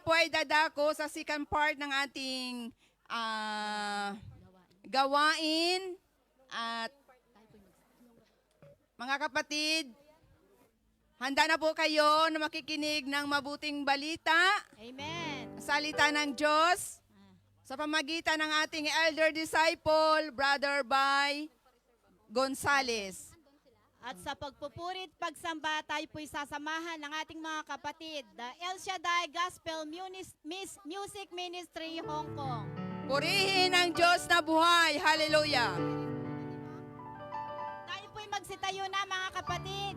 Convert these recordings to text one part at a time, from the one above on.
po ay dadako sa second part ng ating gawain at mga kapatid, handa na po kayo na makikinig ng mabuting balita. Amen. Salita ng Diyos sa pamagitan ng ating elder disciple, Brother Bay Gonzales. At sa pagpupurit, pagsamba, tayo po'y sasamahan ng ating mga kapatid, the El Shaddai Gospel Music Ministry, Hong Kong. Purihin ang Diyos na buhay. Hallelujah! Tayo po'y magsitayo na, mga kapatid.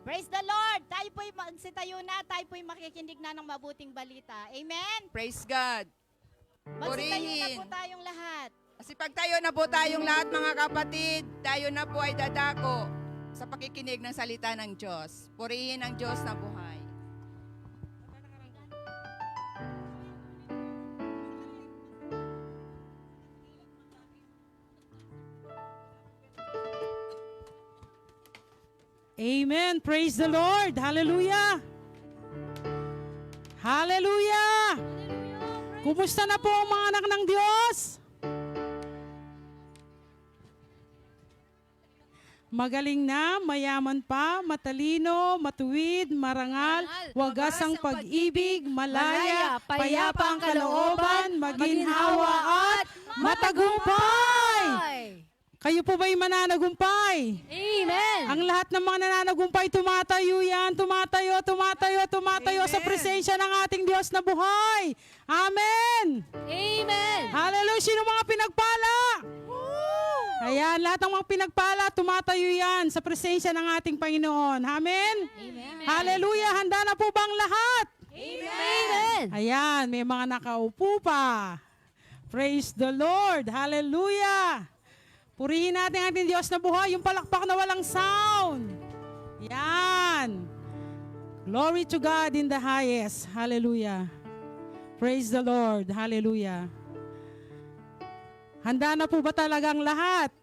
Praise the Lord! Tayo po'y magsitayo na, tayo po'y makikinig na ng mabuting balita. Amen? Praise God! Magsitayo na Purihin. po tayong lahat. Kasi pag tayo na po tayong lahat mga kapatid, tayo na po ay dadako sa pakikinig ng salita ng Diyos. Purihin ang Diyos na buhay. Amen. Praise the Lord. Hallelujah. Hallelujah. Kumusta na po ang mga anak ng Diyos? Magaling na, mayaman pa, matalino, matuwid, marangal, wagas ang pag-ibig, malaya, payapa ang kalooban, maginhawa at matagumpay. Kayo po ba'y mananagumpay? Amen! Ang lahat ng mga nananagumpay, tumatayo yan, tumatayo Amen. sa presensya ng ating Diyos na buhay. Amen! Amen! Hallelujah! Sino mga pinagpala? Ayan, lahat ng mga pinagpala, tumatayo yan sa presensya ng ating Panginoon. Amen? Amen! Hallelujah! Handa na po bang lahat? Amen! Ayan, may mga nakaupo pa. Praise the Lord! Hallelujah! Purihin natin ang ating Diyos na buhay, yung palakpak na walang sound. Yan. Glory to God in the highest. Hallelujah. Praise the Lord. Hallelujah. Handa na po ba talagang lahat?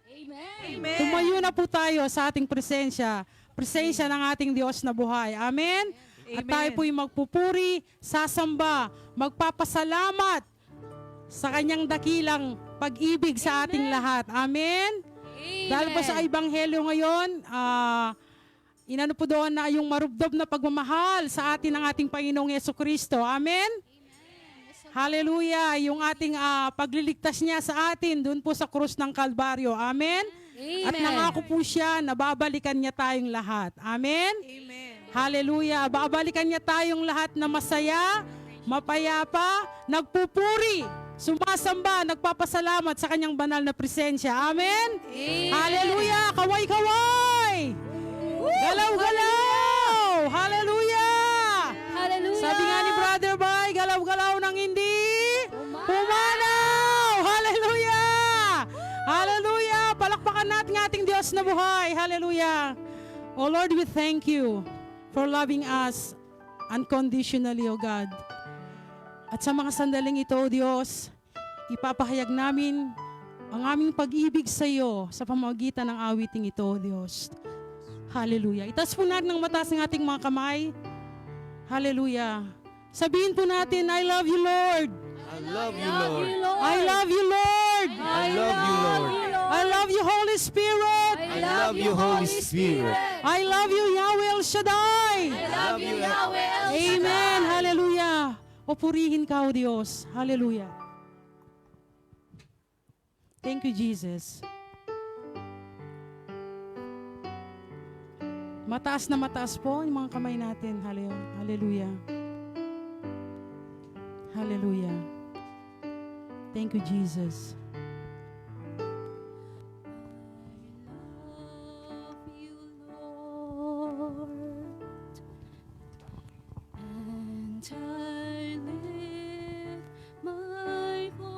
Amen! Tumayo na po tayo sa ating presensya ng ating Diyos na buhay. Amen? At tayo po'y magpupuri, sasamba, magpapasalamat sa kanyang dakilang pag-ibig sa ating lahat. Amen? Dahil po sa Ebanghelyo ngayon, inano po doon na yung marubdob na pagmamahal sa atin ng ating Panginoong Yesukristo. Amen? Hallelujah! Yung ating pagliligtas niya sa atin doon po sa krus ng Kalbaryo. Amen? At nangako po siya na babalikan niya tayong lahat. Amen? Hallelujah! Babalikan niya tayong lahat na masaya, mapayapa, nagpupuri, sumasamba, nagpapasalamat sa kanyang banal na presensya. Amen? Hallelujah! Kaway-kaway! Galaw-galaw! Hallelujah! Hallelujah! Sabi nga ni Brother Bay, galaw-galaw ng hindi pumanaw! Hallelujah! Hallelujah! Palakpakan natin ang ating Diyos na buhay. Hallelujah! Oh Lord, we thank you for loving us unconditionally, O God. At sa mga sandaling ito, O Diyos, ipapahayag namin ang aming pag-ibig sa iyo sa pamamagitan ng awiting ito, O Diyos. Hallelujah. Itaas po natin ng mataas ng ating mga kamay. Hallelujah. Sabihin po natin, I love you, Lord. I love you, Lord. I love you, Lord. I love you, Lord. I love you, Holy Spirit. I love you, Holy Spirit. I love you, Yahweh El Shaddai. I love you, Yahweh. Amen. Hallelujah. O purihin ka, O Diyos. Hallelujah. Thank you, Jesus. Mataas na mataas po yung mga kamay natin. Hallelujah. Hallelujah. Thank you, Jesus. And I lift my voice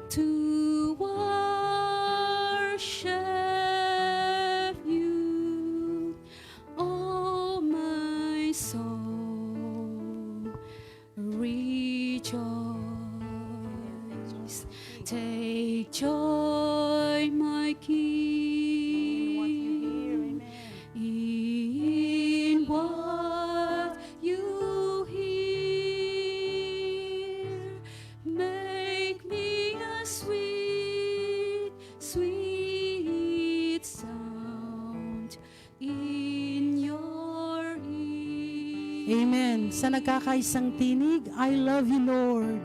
to worship you, oh my soul, rejoice. Take joy, my King, in Amen. Sa nagkakaisang tinig, I love you, Lord.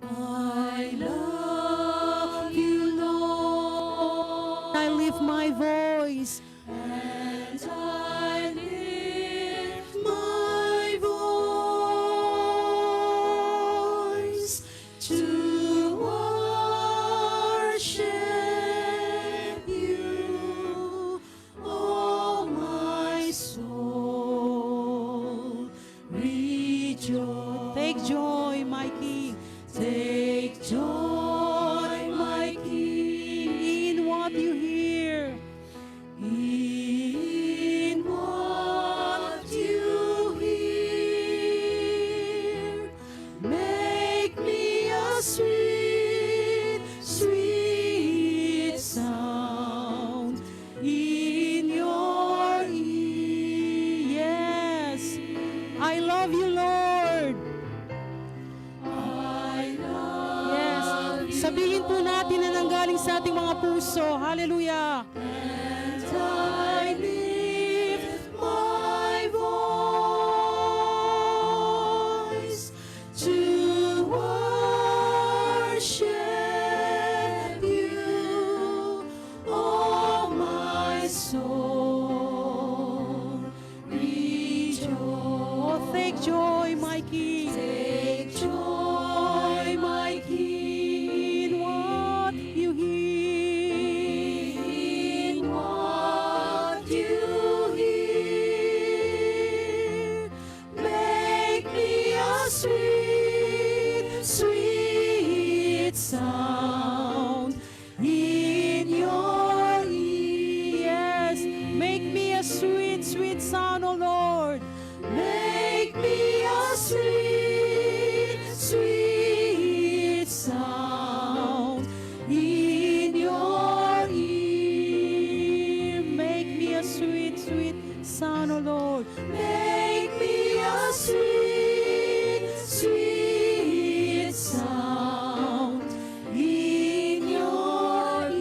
I love you, Lord. I lift my voice. And I lift my voice to worship you, oh my soul, rejoice. Take joy, my King, Take joy, my King, in what you hear. in what you hear. Make me a sweet, sweet sound in your ear. Yes, I love you, Lord. I love Yes, sabihin po natin na nanggaling sa ating mga puso. Hallelujah. and I lift my voice to worship you, oh my soul, rejoice. Oh, take joy, my King. Take joy, my King, In what you hear. in what you hear. Make me a sweet, sweet sound in your ear. Yes, make me a sweet, sweet sound, oh Lord. Make me a sweet, sweet sound in your ear. Make me a sweet, sweet sound, oh Lord. Make me a sweet, sweet sound in your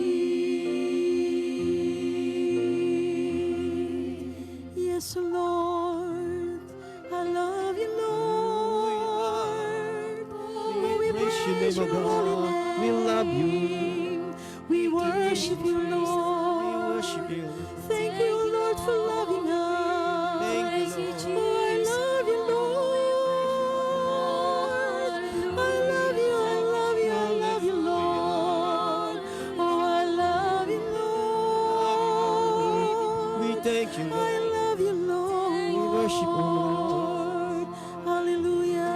ear. Yes, Lord, I love you, Lord. Oh, we Praise your praise name, your O holy God. We love you. name. We worship you, We Lord. worship you. Thank you, Lord, for loving us. Thank you, Lord. Oh, I love you, Lord. I love you, I love you, I love you, Lord. Oh, I love you, Lord. We thank you, I Lord. love you, Lord. We worship you, Lord. Hallelujah.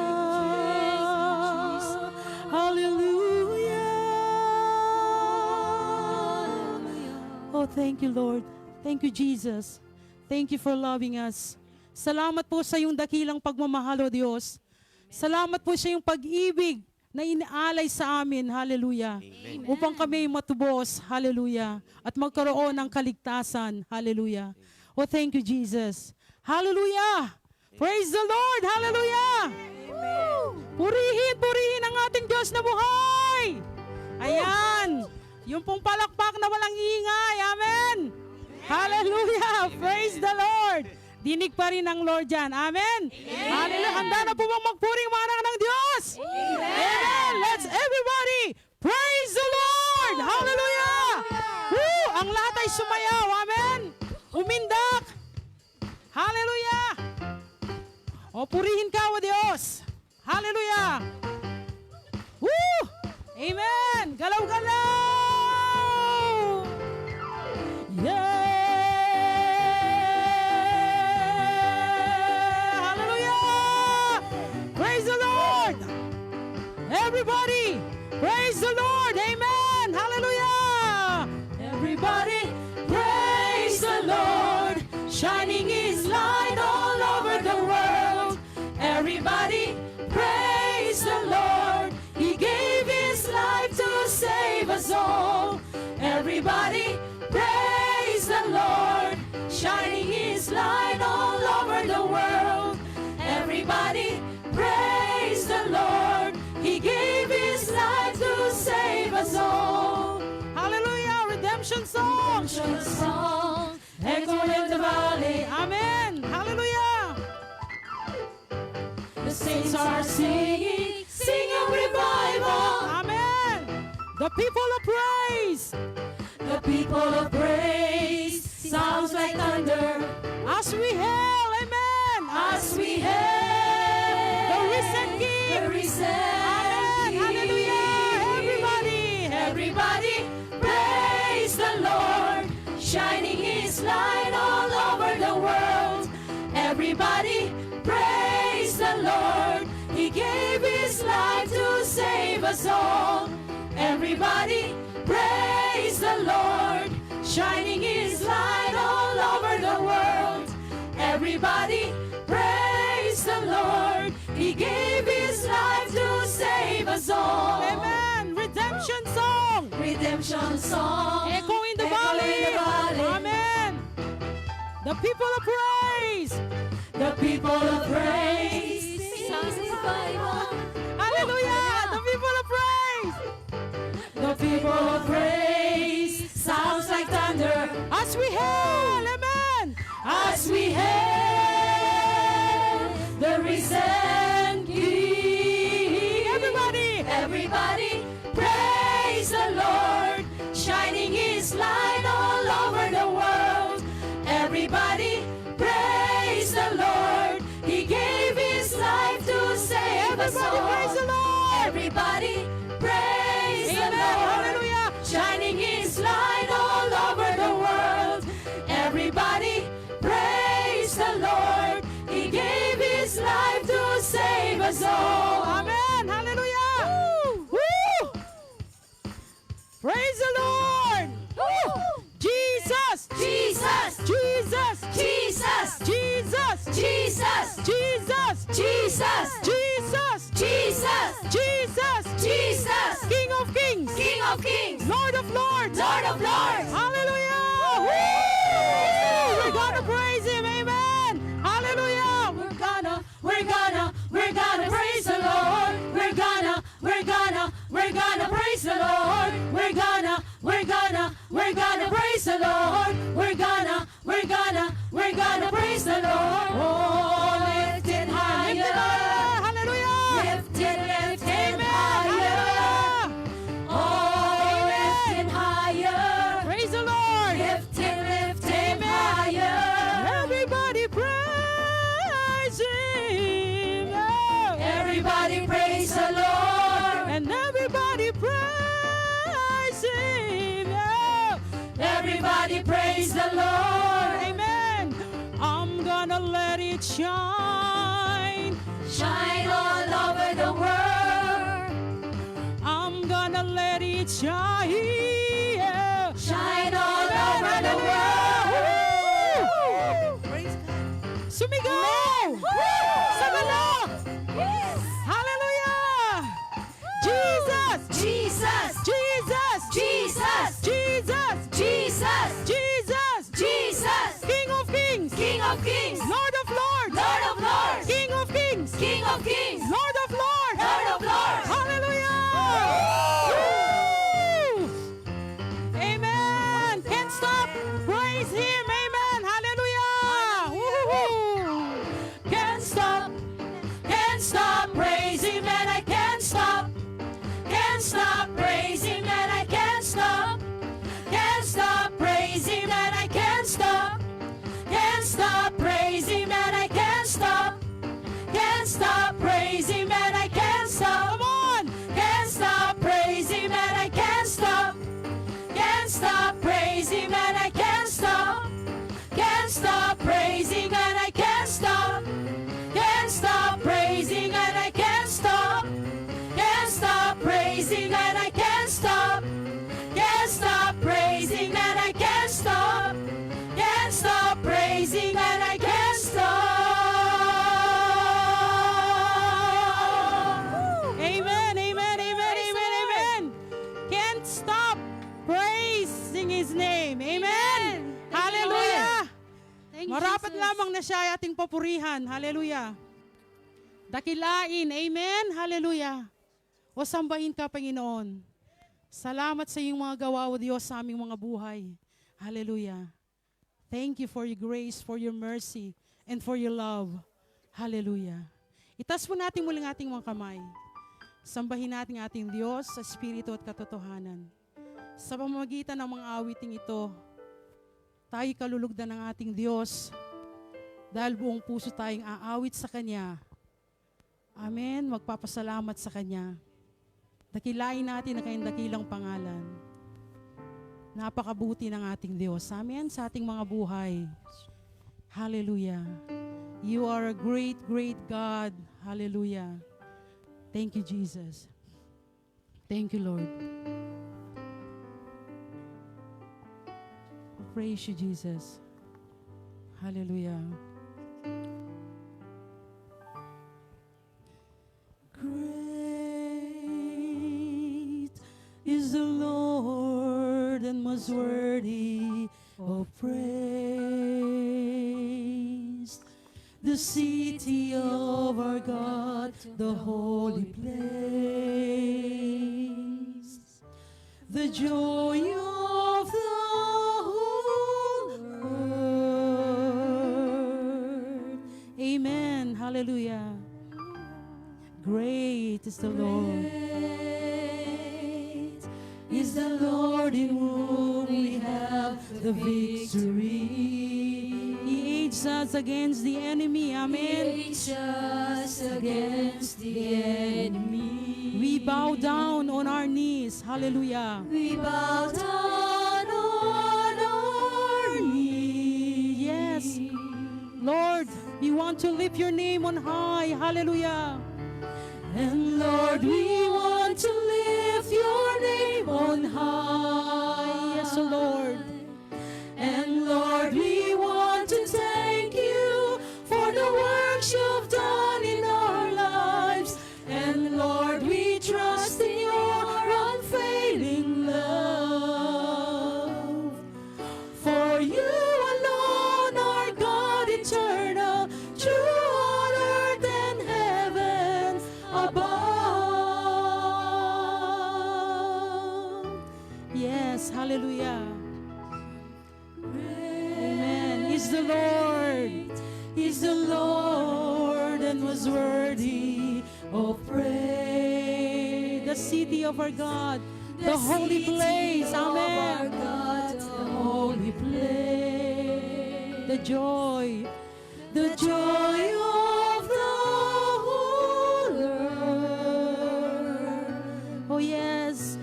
Hallelujah. Oh, thank you, Lord. Thank you, Jesus. Thank you for loving us. Salamat po sa iyong dakilang pagmamahal, O Diyos. Salamat po sa iyong pag-ibig na inaalay sa amin. Hallelujah. Upang kami matubos. Hallelujah. At magkaroon ng kaligtasan. Hallelujah. Oh, thank you, Jesus. Hallelujah. Praise the Lord. Hallelujah. Purihin, purihin ang ating Diyos na buhay. Ayan. Yung pong palakpak na walang ingay. Amen. Hallelujah. Praise the Lord. Dinig pa rin ang Lord dyan. Amen. Hallelujah. Handa na po bang magpuring mga anak ng Diyos? Amen. Let's everybody praise the Lord. Hallelujah. Woo! Ang lahat ay sumayaw. Amen. Umindak. Hallelujah. O purihin ka, O Diyos. Hallelujah. Woo! Amen. Galaw-galaw. Yeah. Hallelujah. Praise the Lord. Everybody, praise the Lord. Amen. Hallelujah. Everybody, praise the Lord. Shining His light all over the world. Everybody, praise the Lord. He gave His life to save us all. Everybody, praise the Lord. Shining His light all over the world. Everybody, praise the Lord. He gave His life to save us all. Hallelujah, redemption song. Redemption song, Echo in the valley. Amen. Hallelujah. saints are singing, singing revival. Amen. The people of praise. The people of praise sounds like thunder As we hail, amen. as we hail The risen King. the risen Amen. King. Hallelujah. Everybody. Everybody praise the Lord, shining His light all over the world. Everybody praise the Lord, He gave His life to save us all. Everybody praise the Lord, shining His light all over the world. Everybody praise the Lord, He gave His life to save us all. Amen. Redemption song. Redemption song. Echo in the Echo valley. in the valley. Amen. The people of praise. The people of praise sounds revival. Hallelujah. The people of praise. The people of praise sounds like thunder As we hail, amen. as we hail the risen King. Everybody. Everybody praise the Lord, shining His light all over the world. Everybody praise the Lord, He gave His life to save us Everybody all. praise the Lord. Everybody praise the Amen. Lord, Hallelujah. shining His light all over the world. Everybody praise the Lord, He gave His life to save us all. Amen. Hallelujah. Woo. Praise the Lord. Jesus. Jesus, Jesus. Jesus, Jesus. Jesus, Jesus. Jesus, Jesus. Jesus, Jesus. Jesus, King of kings. King of kings, Lord of lords. Lord of lords. Hallelujah. Woo. We're gonna praise Him. Amen. Hallelujah. We're gonna praise the Lord. We're gonna praise the Lord. We're gonna praise the Lord. We're gonna praise the Lord. Oh, lifted higher, Hallelujah. lifted Amen. higher. Hallelujah. Oh, lifted higher, Praise the Lord. lifted Amen. higher. Everybody praise Him. Oh. Everybody praise the Lord. And everybody praise Him. Oh. Everybody praise the Lord. Amen. I'm gonna let it shine. Shine all over the world. I'm gonna let it shine. Yeah. Shine all over the world. Sumigaw! Sagala! Hallelujah! Jesus! Jesus, Jesus! Jesus, Jesus! Jesus, Jesus! Jesus, King of kings! King of kings, Lord of lords! Lord of lords, King of kings! King of kings, Lord of lords! Lord of lords. Hallelujah! Woo! Amen! Can't stop! Praise Him! Amen! Hallelujah! Woo-hoo-hoo! Can't stop praising and I can't stop. Can't stop praising and I can't stop. Can't stop praising and I can't stop. Can't stop praising and I can't stop. Can't stop praising and I can't stop. Come on! Can't stop praising and I can't stop. Can't stop praising and I can't stop. Can't stop praising and I can't stop. Can't stop praising and I can't stop. Can't stop praising and I can't stop. Can't stop praising and I can't stop. Can't stop praising and I can't stop. Amen, amen, amen, amen, amen. Can't stop praising His name. Amen. Hallelujah. Thank you, Marapat Jesus. lamang na siya ay ating papurihan. Hallelujah. Dakilain. Amen. Hallelujah. O sambahin ka, Panginoon. Salamat sa iyong mga gawa, O Diyos, sa aming mga buhay. Hallelujah. Thank you for your grace, for your mercy, and for your love. Hallelujah. Itaas po natin muling ating mga kamay. Sambahin natin ating Diyos sa Espiritu at katotohanan. Sa pamamagitan ng mga awiting ito, tayo kalulugdan ng ating Diyos dahil buong puso tayong aawit sa Kanya. Amen. Magpapasalamat sa Kanya. Dakilain natin ang kanyang dakilang pangalan. Napakabuti ng ating Diyos. Amen. Sa ating mga buhay. Hallelujah. You are a great, great God. Hallelujah. Thank you, Jesus. Thank you, Lord. Praise you, Jesus. Hallelujah. Great is the Lord and most worthy of praise. The city of our God, the holy place. The joy of the whole earth. Amen. Hallelujah. Great is the Lord. Great is the Lord in whom we have the victory. He aids us against the enemy. Amen. He aids us against the enemy. We bow down on our knees. Hallelujah. We bow down on our knees. Yes. Lord, we want to lift your name on high. Hallelujah. And Lord, we want to lift your name on high. Yes, O Lord. And Lord, we want to thank you for the works you've done in our lives. And Lord, we trust in your unfailing love. For you alone are God eternal, true on earth and heaven above. Yes, hallelujah. Amen. He's the Lord. He's the Lord and was worthy of praise. The city of our God. The The holy city place. of our Amen. God, the holy place. The joy. The joy of the whole earth. Oh, yes.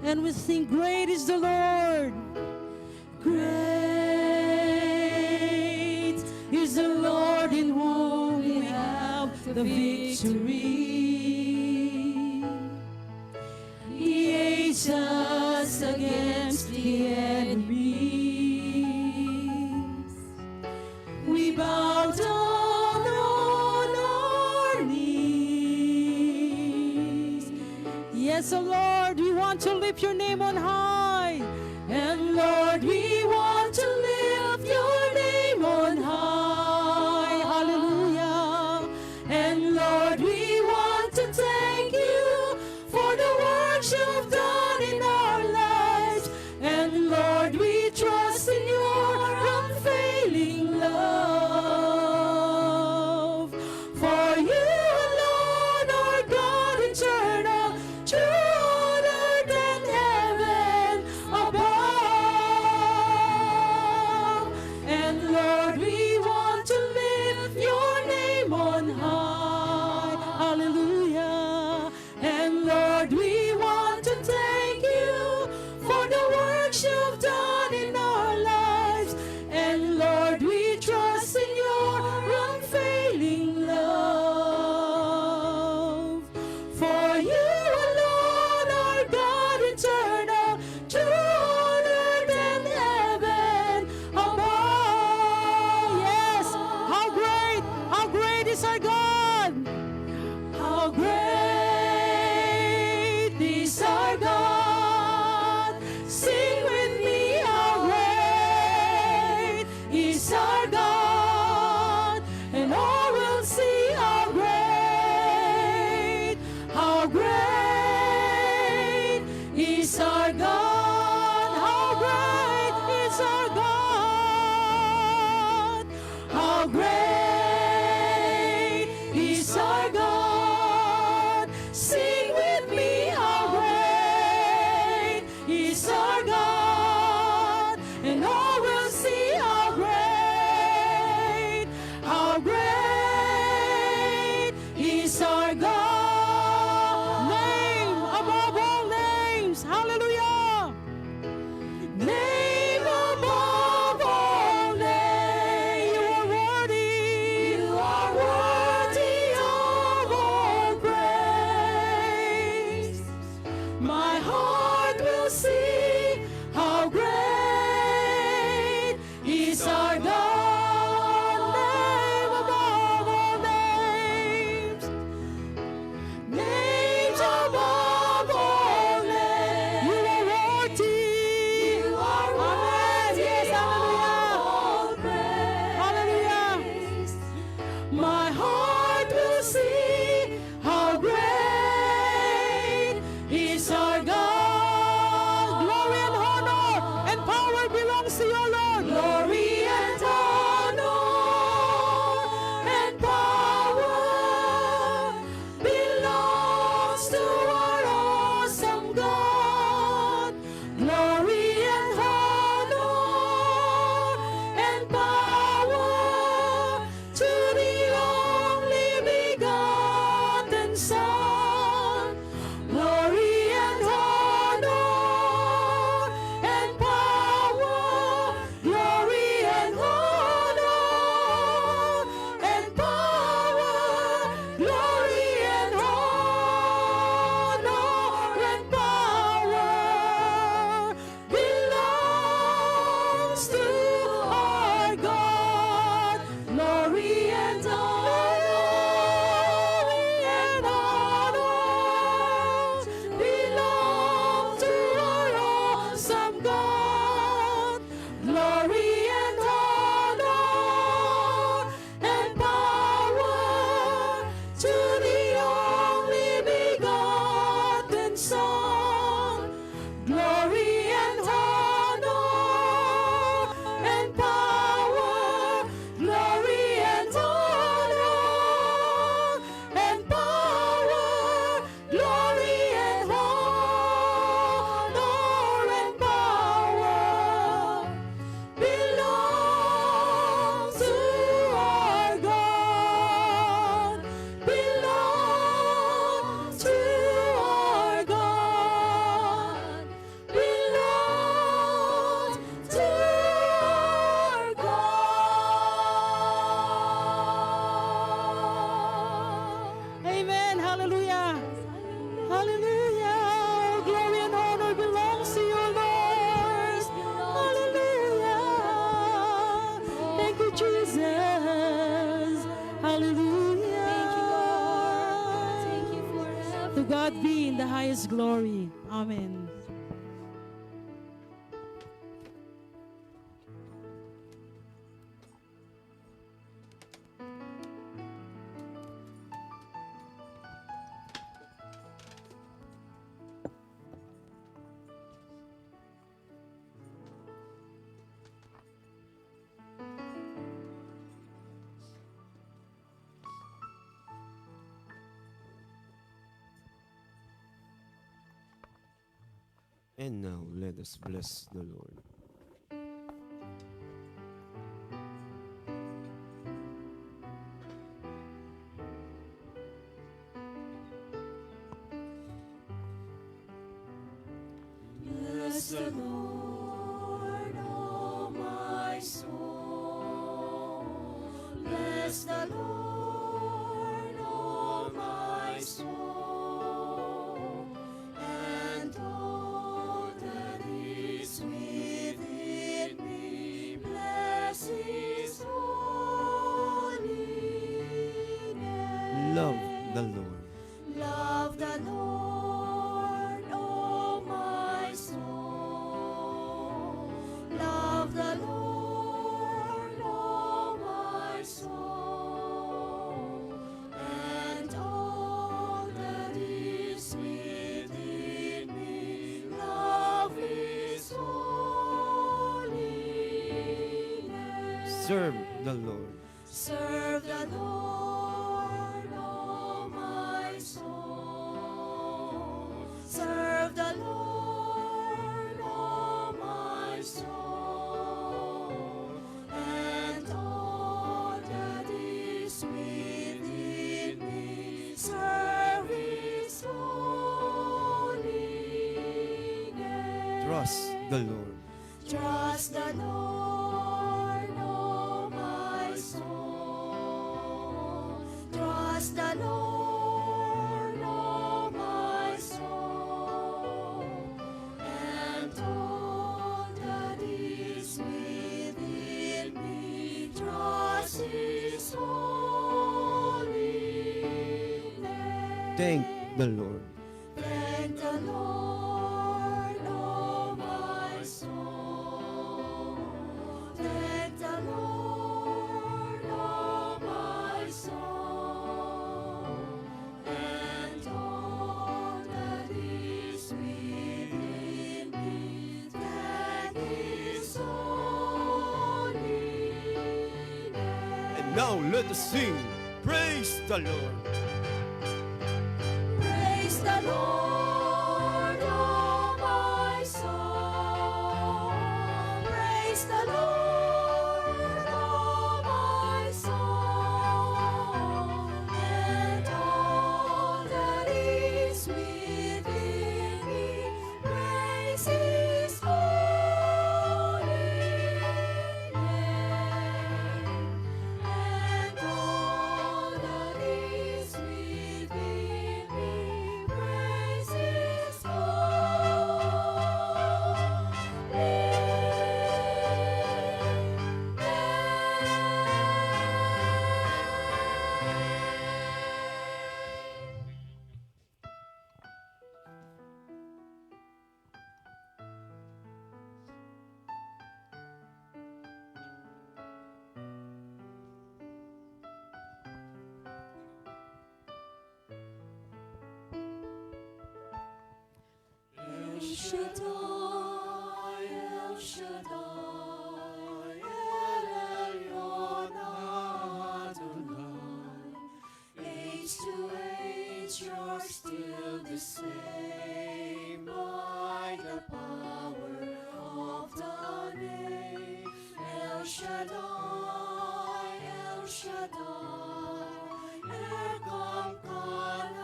And we sing, great is the Lord. Great is the Lord in whom we have the victory. He aids us against the enemies. We bow down on our knees. Yes, oh Lord, we want to lift your name on high. And Lord, we want to lift your name on high. Hallelujah. And Lord, we want to thank you for the works you've done in our lives. And Lord, we trust in your unfailing love. For you alone are God eternal, true on earth and heaven above. And Lord, we want to lift your name on high. Hallelujah. And Lord, we want to thank you for the works you've done in our lives. And Lord, we trust in your unfailing love. For you alone are God eternal, true on earth and heaven above. Yes. How great is our God. How great is our God. Sing with me, how great is our God. And all will see how great is our God. How great is our God. How great is our To God be in the highest glory. Amen. And now let us bless the Lord. Bless the Lord, oh my soul. Bless the Lord, oh my soul. And all that is within me, bless His holy name. Love the Lord. Love the Lord, oh my soul. Love the Lord, oh my soul. And all that is within me, love His holy name. Serve the Lord. Serve the Lord, oh my soul. Serve the Lord, oh my soul. And all that is within me, serve His holy name. Trust the Lord. Trust the Lord, oh my soul. Trust the Lord, oh my soul. And all that is within me, trust His holy name. Thank the Lord. Thank the Lord, oh my soul. Thank the Lord, oh my soul. And all that is within me, thank His holy name. And now let us sing. Praise the Lord. Praise the Lord, oh my soul. Praise the Lord, oh my soul. And all that is within me, praise His holy name. And all that is within me, praise His El Shaddai, El Shaddai, El Elyon Adonai. Age to age, you're still the same by the power of the name. El Shaddai, El Shaddai, Erkamkan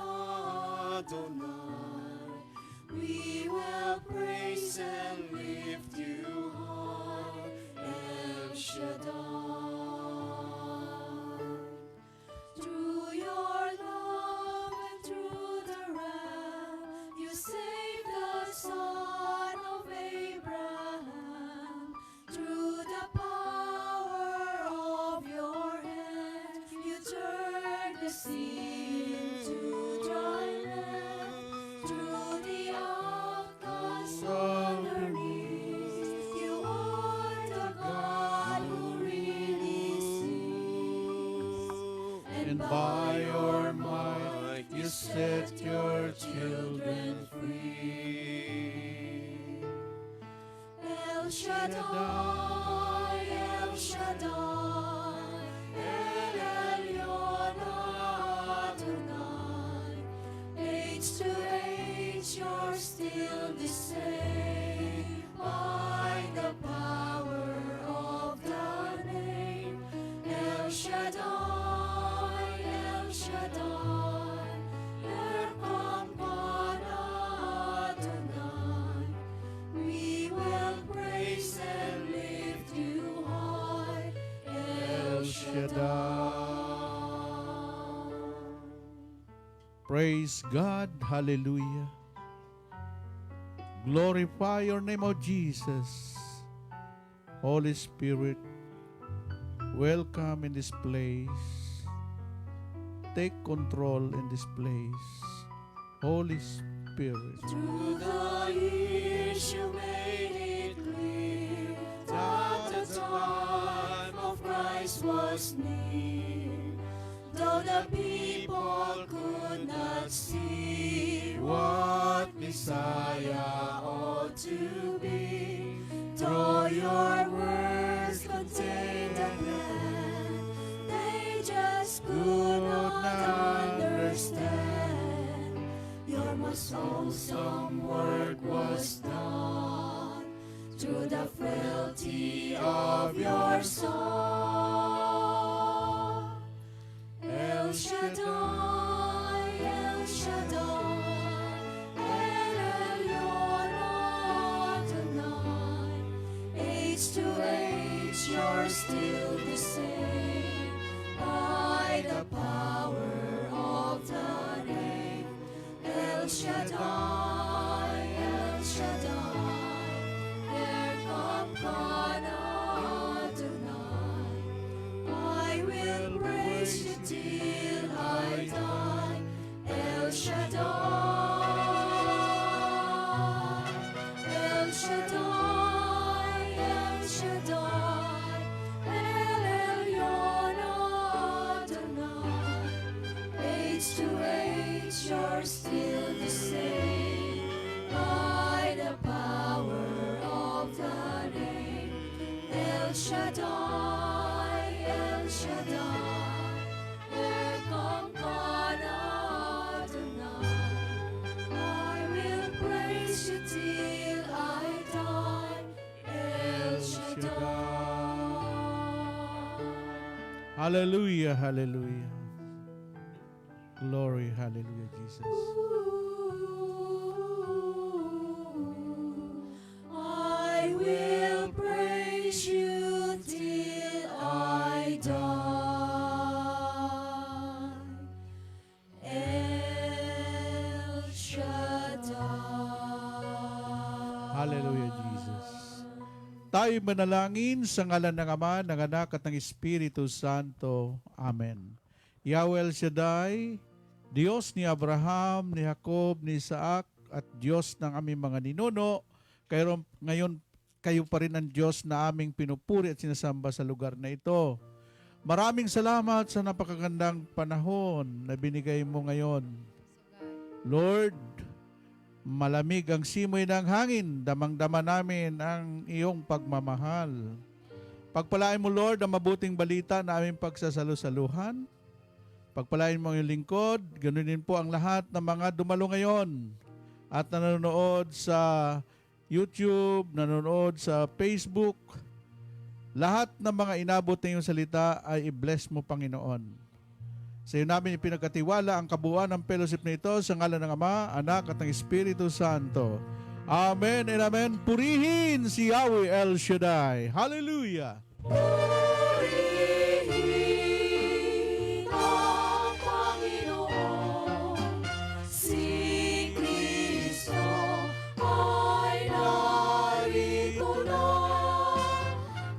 Adonai. We will praise and lift you high, El Shaddai. Through your love and through the Ram, you saved the son of Abraham. Through the power of your hand, you turned the sea into dry land. and by your might you set your children free. El Shaddai, El Shaddai, El Elyon Adonai. Age to age you're still the same, by the power of the name. El Shaddai, El Shaddai, Erkampan Adonai. We will praise and lift you high, El Shaddai. Praise God. Hallelujah. Glorify your name, O Jesus. Holy Spirit, welcome in this place. Take control in this place. Holy Spirit. Through the years you made it clear that the time of Christ was near. Though the people could not see what Messiah ought to be, though your words contained a plan, they just could not understand. Your most awesome work was done through the frailty of your Son. El Shaddai, El Shaddai, El Elyon Adonai. Age to age you're still the same, by the power of the name. El Shaddai, El Shaddai, Erkampan Adonai. I will praise you till I die, El Shaddai, El Shaddai, El Shaddai, El Elyon Adonai. Age to age you're still the same, by the power of the name. El Shaddai, El Shaddai, Erkampan Adonai. I will praise you till I die, El Shaddai. Hallelujah, hallelujah. Glory, hallelujah, Jesus. I will praise you till I die, El Shaddai. Hallelujah, Jesus. Tayo manalangin sa ngalan ng Ama, ng Anak at ng Espiritu Santo. Amen. Yahweh El Shaddai, Diyos ni Abraham, ni Jacob, ni Isaac, at Diyos ng aming mga ninuno, ngayon kayo pa rin ang Diyos na aming pinupuri at sinasamba sa lugar na ito. Maraming salamat sa napakagandang panahon na binigay mo ngayon. Lord, malamig ang simoy ng hangin, damang-dama namin ang iyong pagmamahal. Pagpalain mo, Lord, ang mabuting balita na aming pagsasalusaluhan. Pagpalain mo ang iyong lingkod, ganunin po ang lahat ng mga dumalo ngayon at nanonood sa YouTube, nanonood sa Facebook. Lahat ng mga inabot na iyong salita ay i-bless mo, Panginoon. Sa iyo namin ipinagkatiwala ang kabuuan ng fellowship na ito sa ngalan ng Ama, Anak at ng Espiritu Santo. Amen and amen. Purihin si Yahweh El Shaddai. Hallelujah! Purihin ang Panginoon, si Kristo ay narito na.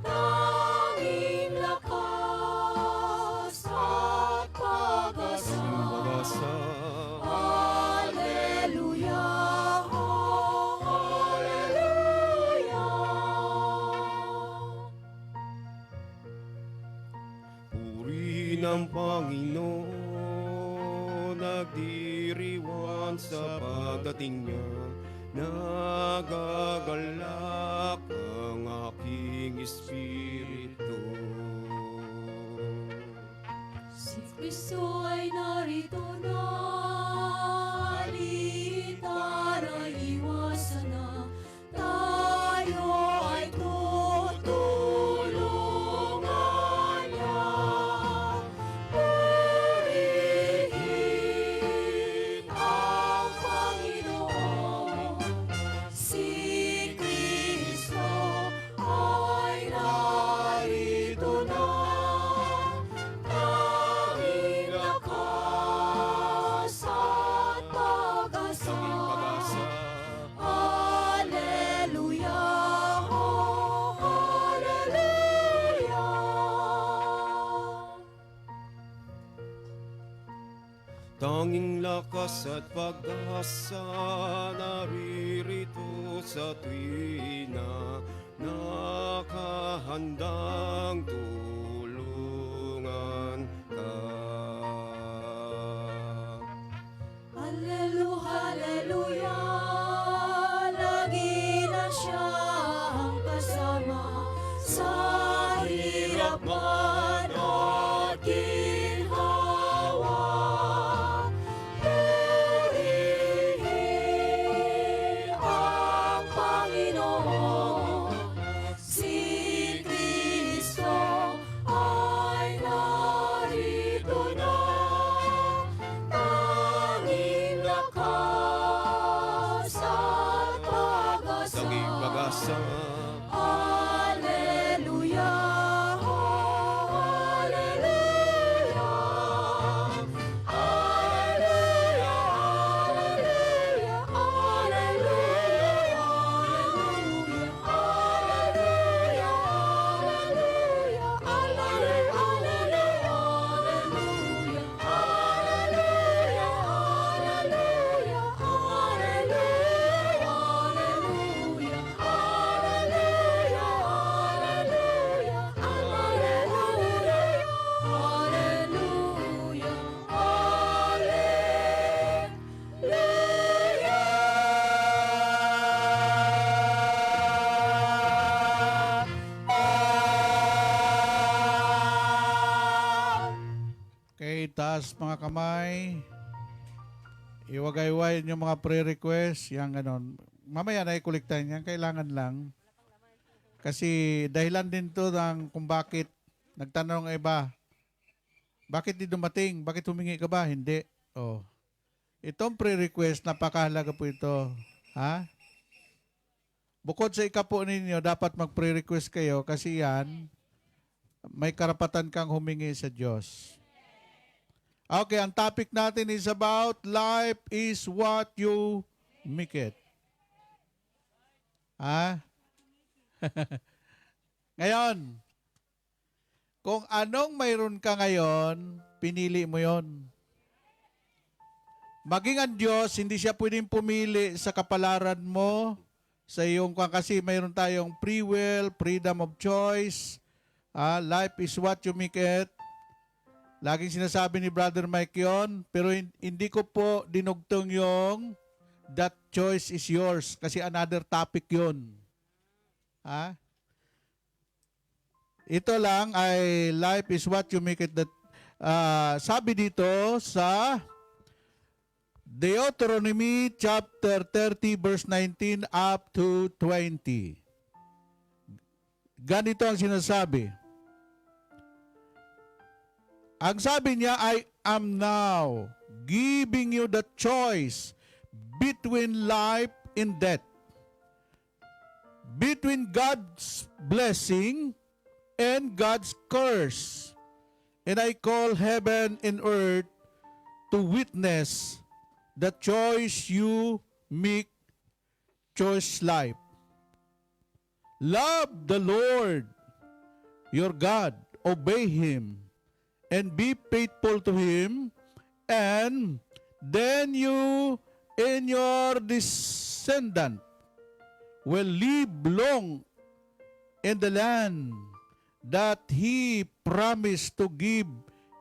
Tanging lakas at pag-asa. Hallelujah, hallelujah. ng Panginoon, nagdiriwan sa pagdating niya. Nagagalak ang aking espiritu. Si Kristo ay narito na, halita na iwasan na, tayo ay tutulungan niya. Purihin ang Panginoon, si Kristo ay narito na. Tanging lakas at pag-asa. Hallelujah, oh, hallelujah. Tanging lakas at pag-asa naririto sa tuwina, nakahandang tulungan ka. Hallelujah, lagi na siya ang kasama sa hirap man at ginhawa. Purihin ang Panginoon, si Kristo ay narito na. Tanging lakas at pag-asa. Tanging pag-asa. Hallelujah, oh, hallelujah. Hallelujah, hallelujah, hallelujah, hallelujah, hallelujah, hallelujah, Okay, taas mga kamay. Iwagay-wayin yung mga prayer request. Yang ganon. Mamaya na ikolektahin yan. Kailangan lang. Kasi dahilan din to ng kung bakit nagtanong ang iba. Bakit di dumating? Bakit humingi ka ba? Hindi. Oh. Itong prayer request, napakahalaga po ito. Ha? Bukod sa ikapo ninyo, dapat mag-prayer request kayo kasi yan, may karapatan kang humingi sa Diyos. Okay, ang topic natin is about life is what you make it. Ha? Ngayon, kung anong mayroon ka ngayon, pinili mo yon. Maging ang Diyos, hindi siya pwedeng pumili sa kapalaran mo, sa iyong kasi mayroon tayong free will, freedom of choice. Life is what you make it. Laging sinasabi ni Brother Mike yon, pero hindi ko po dinugtong yung that choice is yours kasi another topic yon. Ha? Ito lang ay life is what you make it. That, sabi dito sa Deuteronomy chapter 30 verse 19 up to 20. Ganito ang sinasabi. Ang sabi niya, I am now giving you the choice between life and death, between God's blessing and God's curse. And I call heaven and earth to witness the choice you make, choice life. Love the Lord your God, obey Him, and be faithful to Him, and then you and your descendant will live long in the land that He promised to give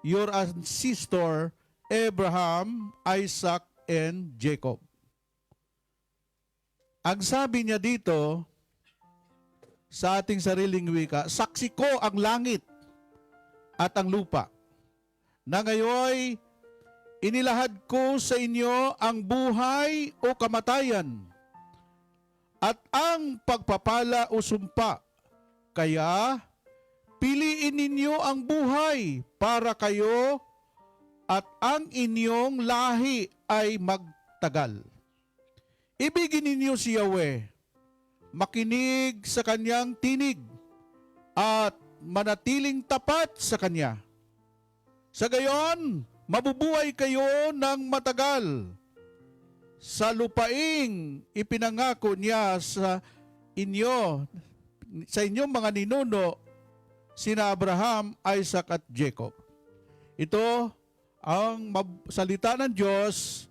your ancestor Abraham, Isaac, and Jacob. Ang sabi niya dito sa ating sariling wika, saksi ko ang langit at ang lupa na ngayoy inilahad ko sa inyo ang buhay o kamatayan at ang pagpapala o sumpa. Kaya piliin ninyo ang buhay para kayo at ang inyong lahi ay magtagal. Ibigin ninyo si Yahweh, makinig sa kanyang tinig, at manatiling tapat sa kanya. Sa gayon, mabubuhay kayo ng matagal sa lupaing ipinangako niya sa inyong mga ninuno, sina Abraham, Isaac, at Jacob. Ito ang salita ng Diyos.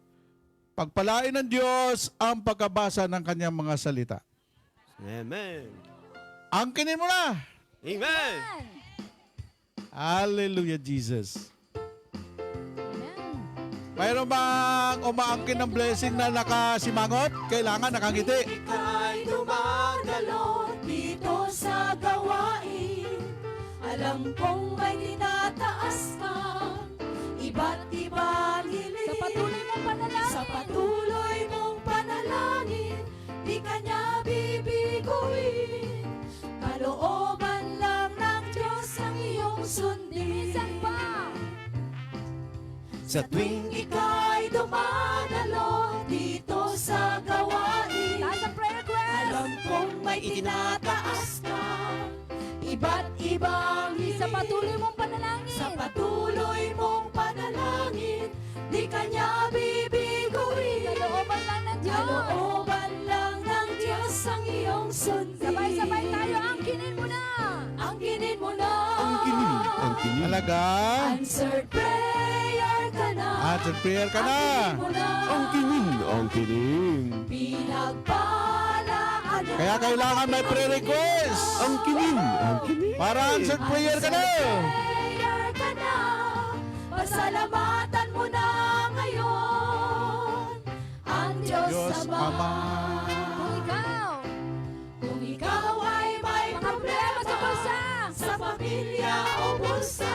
Pagpalain ng Diyos ang pagkabasa ng kanyang mga salita. Amen. Angkinin mo na! Amen. Hallelujah, Jesus. Mayroon bang umaangkin ng blessing na nakasimangot? Kailangan nakangiti. Ika'y dumadalo dito sa gawain. Alam kong may tinataas ka, iba't ibang hiling. Sa patuloy mong panalangin, sa patuloy mong panalangin, di ka niya bibiguin. Kalooban lang ng Diyos ang iyong sundin. Minsan pa, sa tuwing ika'y dumadalo dito sa gawain, alam kong may itinataas ka, iba't ibang hiling. Sa patuloy mong panalangin, sa patuloy mong panalangin, di ka niya bibiguin. Kalooban lang ng Diyos, kalooban lang ng Diyos ang iyong sundin. Sabay-sabay tayo, angkinin mo na, angkinin mo na. Talaga? Answered prayer ka na, Answered prayer ka na. Angkinin. Pinagpala ka na. Kaya kailangan may prayer request. Angkinin. Para answered prayer ka na. Prayer ka na. Pasalamatan mo na ngayon ang Diyos Diyos Ama. Ama. Kung ikaw ay may problema sa bulsa, sa pamilya o bulsa,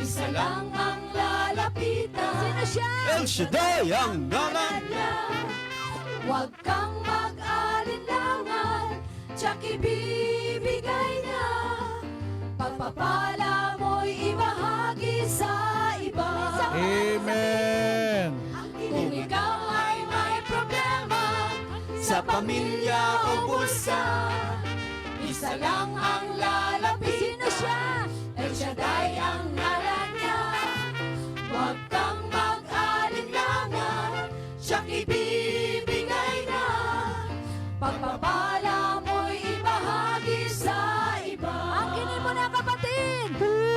isa lang ang lalapitan. Sino siya? El Shaddai ang ngalan. Huwag kang mag-alinlangan, tiyak ibibigay niya. Pagpapala mo'y ibahagi sa iba. Amen. Kung ikaw ay may problema sa pamilya o bulsa, isa lang ang lalapitan. Sino siya? El Shaddai ang ngalan niya. Huwag kang mag-alinlangan, siyang ibibigay na. Pagpapala mo'y ibahagi sa iba. Angkinin mo na, kapatid!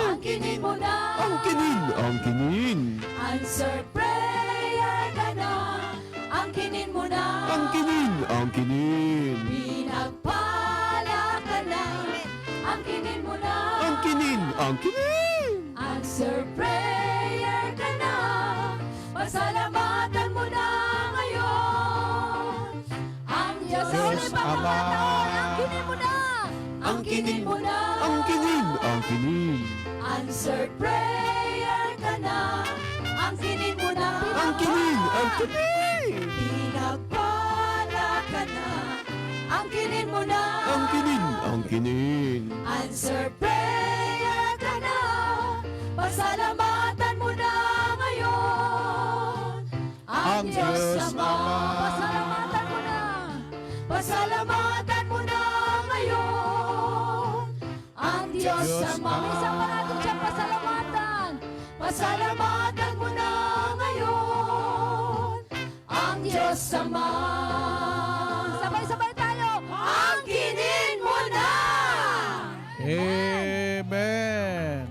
Angkinin mo na! Angkinin. Answer prayer ka na. Angkinin mo na. Angkinin. Pinagpala ka na. Angkinin mo na. Angkinin. Answer prayer ka na. Pasalamatan mo na ngayon ang Diyos Diyos Ama. Angkinin mo na. Angkinin mo na. Angkinin. Answer prayer ka na. Angkinin mo na. Angkinin. Pinagpala ka na. Angkinin mo na. Angkinin. Answer prayer ka na. Pasalamatan mo na ngayon Ang Diyos Ama. Pasalamatan mo na. Pasalamatan mo na ngayon ang Diyos Diyos Ama. Ama. Isang pa natin siyang pasalamatan. Pasalamatan mo na ngayon ang Diyos Ama. Sabay-sabay tayo. Angkinin mo na! Amen.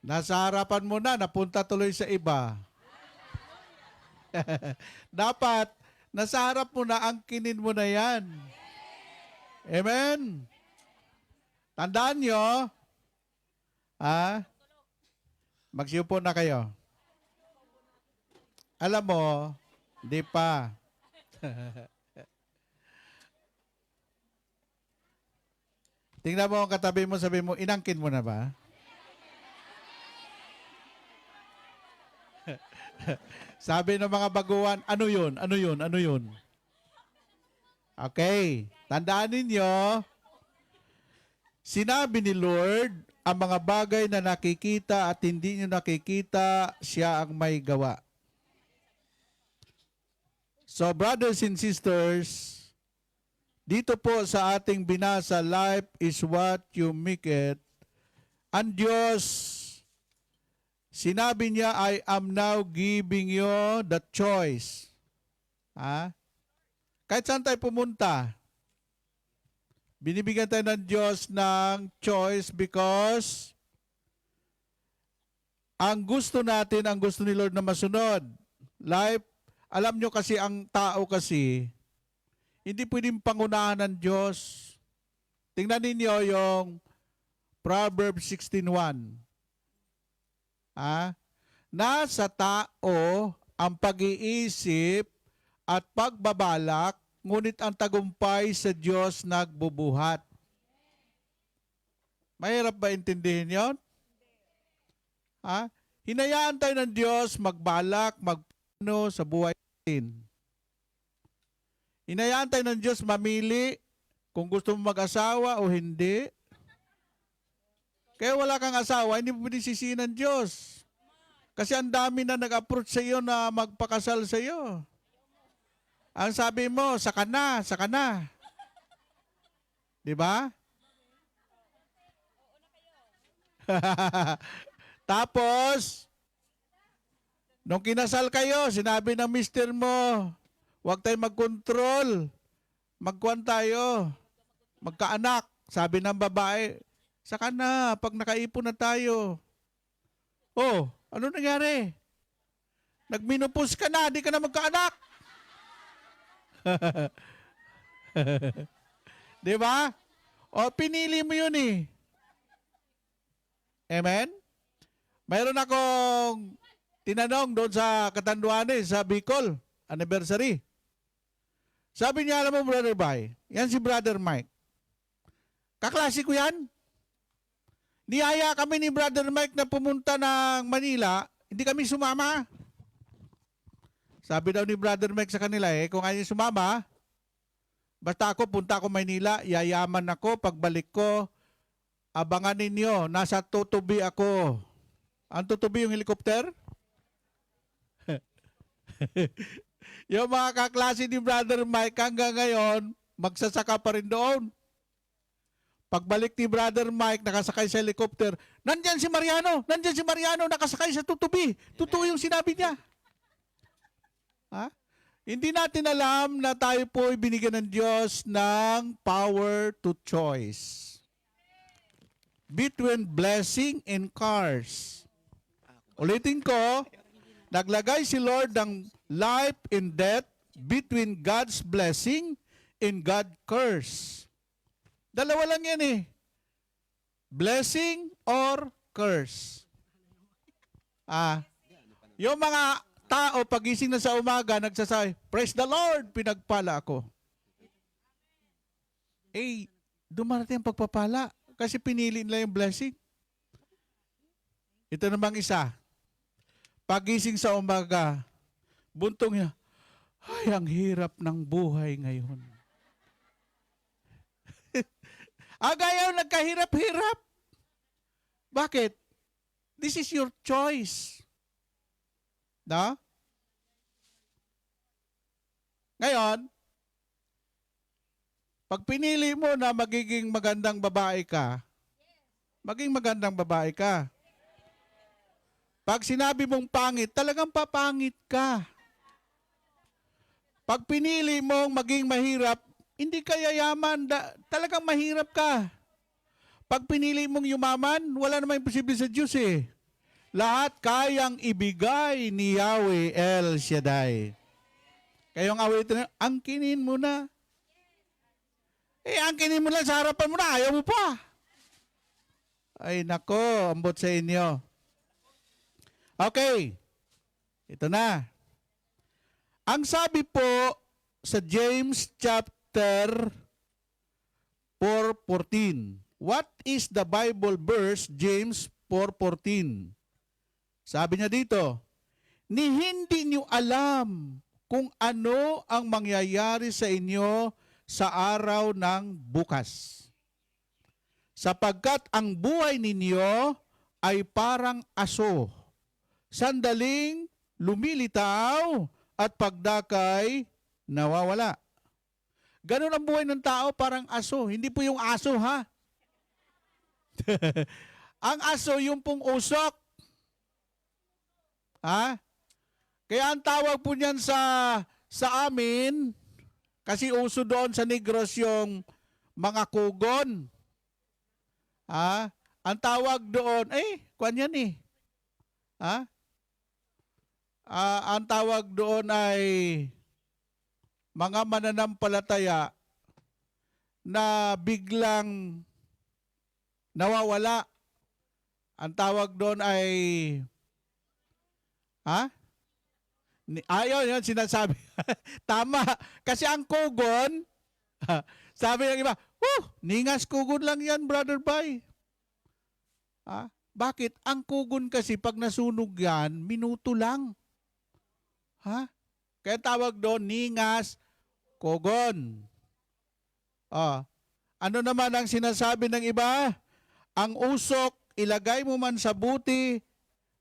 Nasa harapan mo na, napunta tuloy sa iba. Dapat, nasa harap mo na, angkinin mo na yan. Amen. Tandaan nyo, Magsiupo na kayo. Alam mo, di pa. Tingnan mo ang katabi mo, sabi mo, inangkin mo na ba? Sabi ng mga baguhan, ano yun? Ano yun? Ano yun? Okay. Tandaan ninyo, sinabi ni Lord, ang mga bagay na nakikita at hindi nyo nakikita, siya ang may gawa. So brothers and sisters, dito po sa ating binasa, life is what you make it. Ang Diyos, sinabi niya, I am now giving you the choice. Kahit saan tayo pumunta, binibigyan tayo ng Diyos ng choice because ang gusto natin, ang gusto ni Lord na masunod. Life, alam nyo kasi ang tao kasi, hindi pwedeng pangunahan ng Diyos. Tingnan ninyo yung Proverbs 16:1. Nasa tao ang pag-iisip at pagbabalak, ngunit ang tagumpay sa Diyos nagbubuhat. Mahirap ba intindihin yon? Hinayaan tayo ng Diyos magbalak, magplano sa buhay natin. Hinayaan tayo ng Diyos mamili kung gusto mo mag-asawa o hindi. Kaya wala kang asawa, hindi mo pwede sisihin ng Diyos. Kasi ang dami na nag-approach sa iyo na magpakasal sa iyo. Ang sabi mo, saka na, saka na. Di ba? Tapos, nung kinasal kayo, sinabi ng mister mo, huwag tayo mag-control. Magkuhan tayo. Magkaanak. Sabi ng babae, saka na, pag nakaipon na tayo. Oh, ano nangyari? Nagminupos ka na, di ka na magkaanak. Di ba? O, pinili mo yun eh. Amen? Mayroon akong tinanong doon sa Catanduanes, sa Bicol, anniversary. Sabi niya, alam mo, Brother Bay, yan si Brother Mike. Kaklase ko yan. Niyaya kami ni Brother Mike na pumunta ng Manila, hindi kami sumama. Sabi daw ni Brother Mike sa kanila, kung ayaw sumama, basta ako, punta ako Manila, yayaman ako, pagbalik ko, abangan ninyo, nasa tutubi ako. Ang tutubi yung helicopter? Yung mga kaklase ni Brother Mike hanggang ngayon, magsasaka pa rin doon. Pagbalik ni Brother Mike, nakasakay sa helicopter, nandyan si Mariano, nakasakay sa tutubi. Totoo yung sinabi niya. Hindi natin alam na tayo po binigyan ng Diyos ng power to choice. Between blessing and curse. Ulitin ko, naglagay si Lord ng life and death between God's blessing and God's curse. Dalawa lang yan eh. Blessing or curse. Yung mga tao, pagising na sa umaga, nagsasabi, praise the Lord, pinagpala ako. Dumarating ang pagpapala kasi pinili nila yung blessing. Ito namang isa. Pagising sa umaga, buntong niya, ay, ang hirap ng buhay ngayon. Agayaw, nagkahirap-hirap. Bakit? This is your choice. No? Ngayon, pag pinili mo na magiging magandang babae ka, maging magandang babae ka. Pag sinabi mong pangit, talagang papangit ka. Pag pinili mong maging mahirap, hindi ka yayaman, talagang mahirap ka. Pag pinili mong yumaman, wala namang imposible sa Diyos eh. Lahat kayang ibigay ni Yahweh El Shaddai. Kayong awitin, angkinin mo na. Angkinin mo lang sa harapan mo na, ayaw mo pa. Ay nako, ambot sa inyo. Okay, ito na. Ang sabi po sa James chapter 4:14. What is the Bible verse, James 4:14? Sabi niya dito, ni hindi niyo alam kung ano ang mangyayari sa inyo sa araw ng bukas. Sapagkat ang buhay ninyo ay parang aso, sandaling lumilitaw at pagdakay nawawala. Ganun ang buhay ng tao, parang aso. Hindi po yung aso, ha? Ang aso, yung pong usok. Ha? Kaya ang tawag po niyan sa amin, kasi uso doon sa Negros yung mga kugon. Ha? Ang tawag doon, kwan yan eh. Ha? Ang tawag doon ay mga mananampalataya na biglang nawawala. Ang tawag doon ay ayaw yun sinasabi. Tama. Kasi ang kugon, sabi ng iba, ningas kugon lang yan, Brother Bay. Bakit? Ang kugon kasi pag nasunog yan, minuto lang. Kaya tawag doon, ningas kugon. Ano naman ang sinasabi ng iba? Ang usok, ilagay mo man sa buti,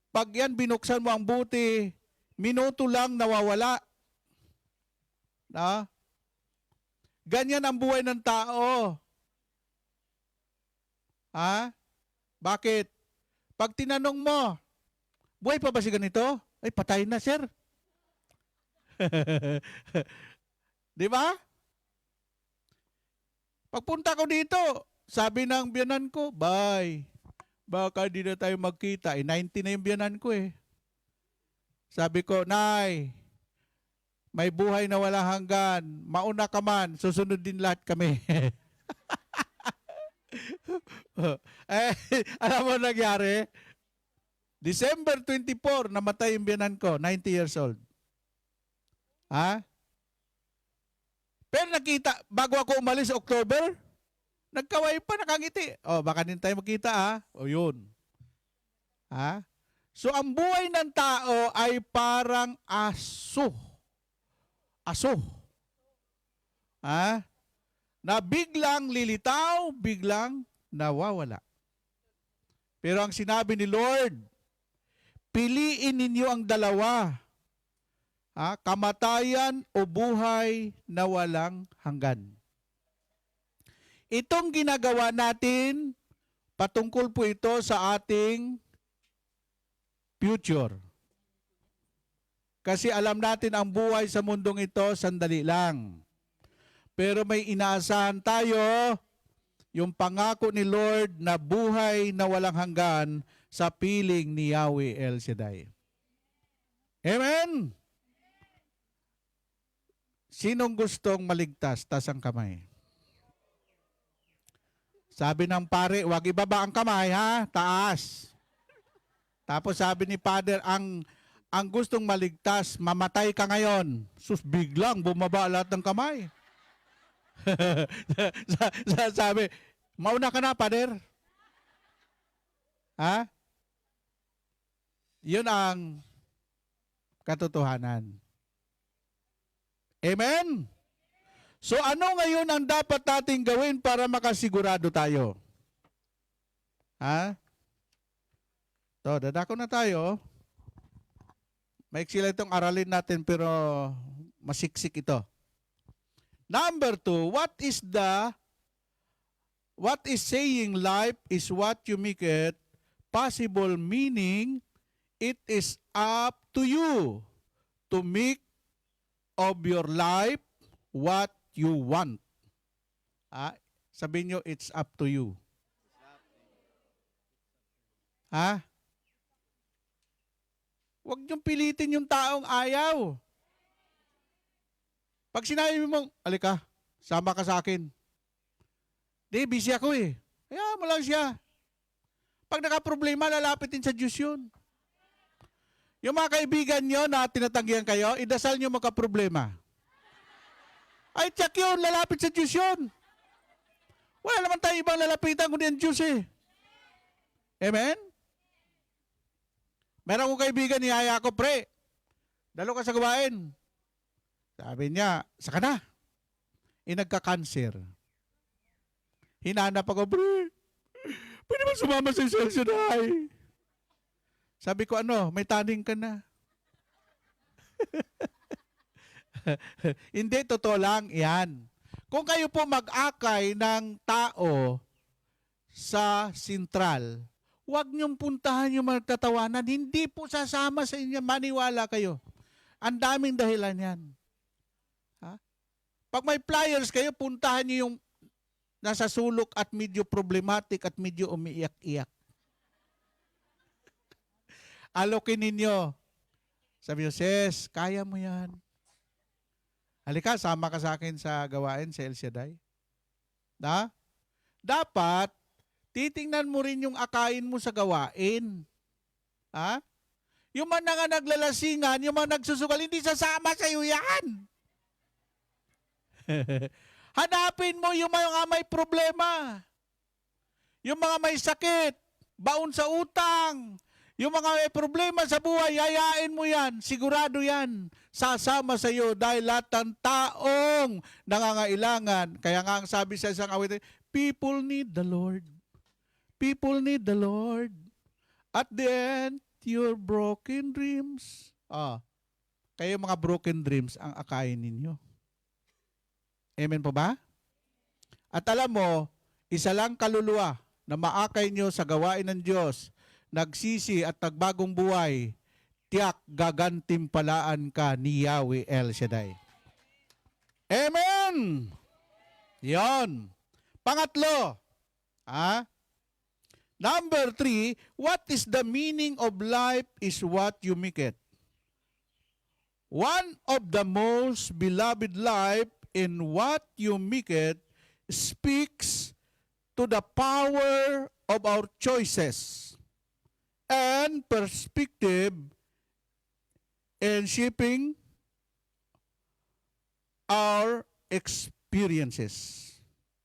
pag yan binuksan mo ang buti, minuto lang nawawala. Ganyan ang buhay ng tao. Bakit? Pag tinanong mo, buhay pa ba si ganito? Ay, patay na, sir. Di ba? Pagpunta ko dito, sabi ng biyanan ko, bye. Baka di na tayo magkita. 90 na yung biyanan ko eh. Sabi ko, Nay, may buhay na wala hanggan. Mauna ka man, susunod din lahat kami. Alam mo nangyari? December 24, namatay yung biyanan ko, 90 years old. Pero nakita, bago ako umalis October, nagkaway pa, nakangiti. Baka din tayo magkita, yun. So, ang buhay ng tao ay parang aso. Aso. Na biglang lilitaw, biglang nawawala. Pero ang sinabi ni Lord, piliin ninyo ang dalawa. Kamatayan o buhay na walang hanggan. Itong ginagawa natin, patungkol po ito sa ating future. Kasi alam natin ang buhay sa mundong ito, sandali lang. Pero may inaasahan tayo, yung pangako ni Lord na buhay na walang hanggan sa piling ni Yahweh El Shaddai. Amen? Sinong gustong maligtas? Taas ang kamay. Sabi ng pare, wag ibaba ang kamay, ha? Taas. Tapos sabi ni Father, ang gustong maligtas, mamatay ka ngayon. Sus, biglang bumaba lahat ng kamay. Sabi, mauna ka na, Father. Yun ang katotohanan. Amen? So ano ngayon ang dapat nating gawin para makasigurado tayo? Dadako na tayo. Maiksi lang itong aralin natin pero masiksik ito. Number 2, what is saying life is what you make it possible, meaning it is up to you to make of your life what you want. Sabihin nyo, it's up to you. Huwag niyong pilitin yung taong ayaw. Pag sinabi mo, alika, sama ka sa akin. Di, busy ako eh. Kaya mo lang siya. Pag nakaproblema, lalapit din sa Diyos yun. Yung mga kaibigan nyo na tinatanggihan kayo, idasal nyo magka-problema. Ay, tiyak yun, lalapit sa Diyos yun. Wala naman tayo ibang lalapitan kundi ang Diyos eh. Amen? Meron akong kaibigan, niyaya ko, pre, dalo ka sa gawain. Sabi niya, saka na. Nagka-cancer. Hinanap ako, pre, pwede ba sumama sa Celsius? Sabi ko, ano, may taning ka na. Hindi, totoo lang, yan. Kung kayo po mag-akay ng tao sa sentral, huwag niyong puntahan yung magtatawanan. Hindi po sasama sa inyo. Maniwala kayo. Ang daming dahilan yan. Ha? Pag may flyers kayo, puntahan niyo yung nasa sulok at medyo problematic at medyo umiiyak-iyak. Alokin ninyo. Sabi niyo, sis, kaya mo yan. Halika, sama ka sa akin sa gawain sa El Shaddai. Na? Dapat, titingnan mo rin yung akain mo sa gawain. Ha? Yung mga naglalasingan, yung mga nagsusukal, hindi sasama sa iyo yan. Hanapin mo yung mga may problema. Yung mga may sakit, baon sa utang, yung mga may problema sa buhay, yayain mo yan. Sigurado yan. Sasama sa iyo dahil lahat ng taong nangangailangan. Kaya nga ang sabi sa isang awit, people need the Lord. People need the Lord. At the end, your broken dreams. Kayo mga broken dreams ang akayin ninyo. Amen po ba? At alam mo, isa lang kaluluwa na maakay nyo sa gawain ng Diyos, nagsisi at nagbagong buhay, tiyak gagantimpalaan ka ni Yahweh El Shaddai. Amen! Yon. Pangatlo, number 3, what is the meaning of life is what you make it. One of the most beloved life in what you make it speaks to the power of our choices and perspective in shaping our experiences.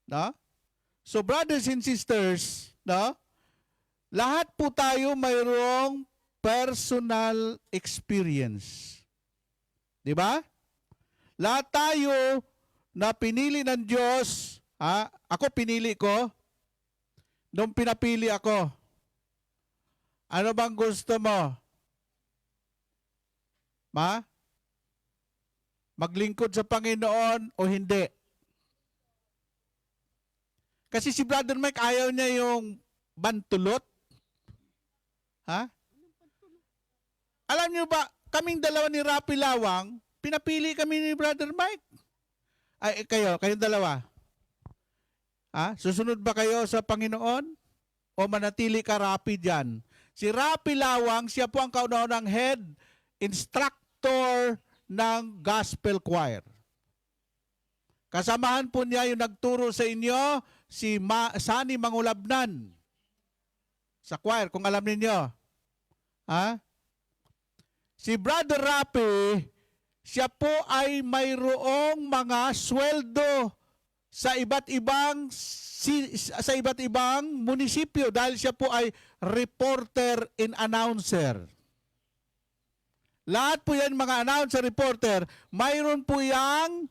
No? So brothers and sisters, no? Lahat po tayo mayroong personal experience. Di ba? Lahat tayo na pinili ng Diyos, ako pinili ko, nung pinapili ako, ano bang gusto mo? Maglingkod sa Panginoon o hindi? Kasi si Brother Mike ayaw niya yung bantulot. Alam niyo ba, kaming dalawa ni Rapi Lawang, pinapili kami ni Brother Mike. Ay, kayong dalawa. Susunod ba kayo sa Panginoon? O manatili ka Rapi dyan? Si Rapi Lawang, siya po ang kauna-unang head instructor ng gospel choir. Kasamahan po niya yung nagturo sa inyo, si Sani Mangulabnan sa choir, kung alam ninyo. Si Brother Rapi, siya po ay mayroong mga sweldo sa iba't ibang munisipyo dahil siya po ay reporter and announcer. Lahat po yan mga announcer, reporter, mayroon po yang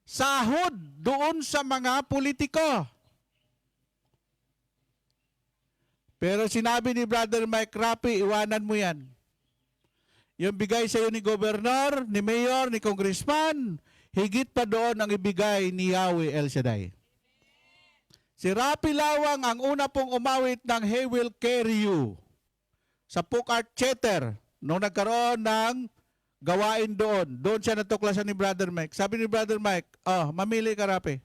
sahod doon sa mga politiko. Pero sinabi ni Brother Mike Rapi, iwanan mo yan. Yung bigay sa iyo ni Gobernador, ni Mayor, ni Congressman, higit pa doon ang ibigay ni Yahweh El Shaddai. Si Rapi Lawang ang una pong umawit ng He Will Carry You sa Pukart Theater nung nagkaroon ng gawain doon. Doon siya natuklasan ni Brother Mike. Sabi ni Brother Mike, mamili ka Rapi.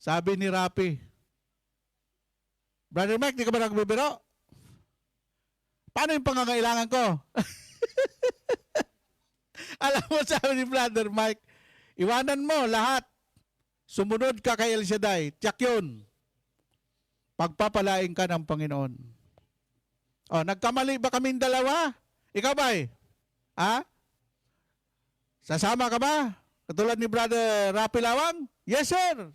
Sabi ni Rapi, Brother Mike, di ka ba nagbibiro? Paano yung pangangailangan ko? Alam mo, sabi ni Brother Mike, iwanan mo lahat. Sumunod ka kay El Shaddai. Tiyak yun. pagpapalain ka ng Panginoon. O, nagkamali ba kaming dalawa? Ikaw ba eh? Ha? Sasama ka ba? Katulad ni Brother Rapi Lawang? Yes, sir.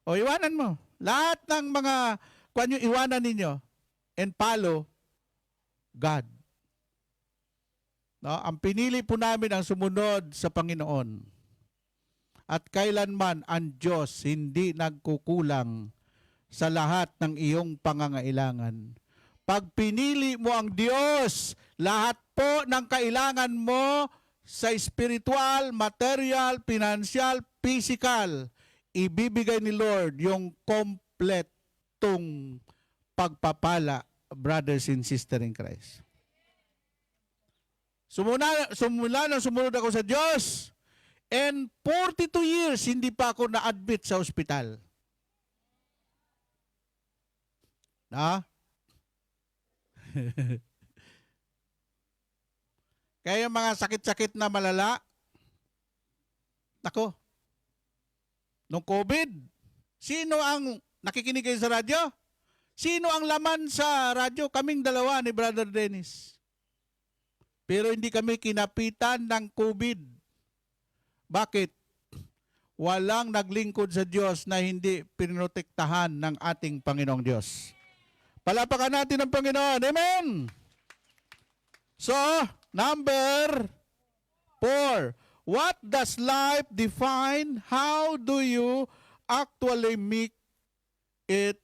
O, iwanan mo. Lahat ng mga kung yung iwanan ninyo and follow God. No? Ang pinili po namin ang sumunod sa Panginoon. At kailanman ang Diyos hindi nagkukulang sa lahat ng iyong pangangailangan. Pag pinili mo ang Diyos, lahat po ng kailangan mo sa spiritual, material, financial, physical, ibibigay ni Lord yung kompletong pagpapala, brothers and sisters in Christ. Sumula nang sumunod ako sa Diyos, and 42 years hindi pa ako na-admit sa ospital. Na? Kaya yung mga sakit-sakit na malala, nako, nung COVID, sino ang nakikinig kayo sa radyo? Sino ang laman sa radyo? Kaming dalawa ni Brother Dennis. Pero hindi kami kinapitan ng COVID. Bakit? Walang naglingkod sa Diyos na hindi pinotektahan ng ating Panginoong Diyos. Palapakan natin ang Panginoon. Amen! So, number 4. What does life define? How do you actually make it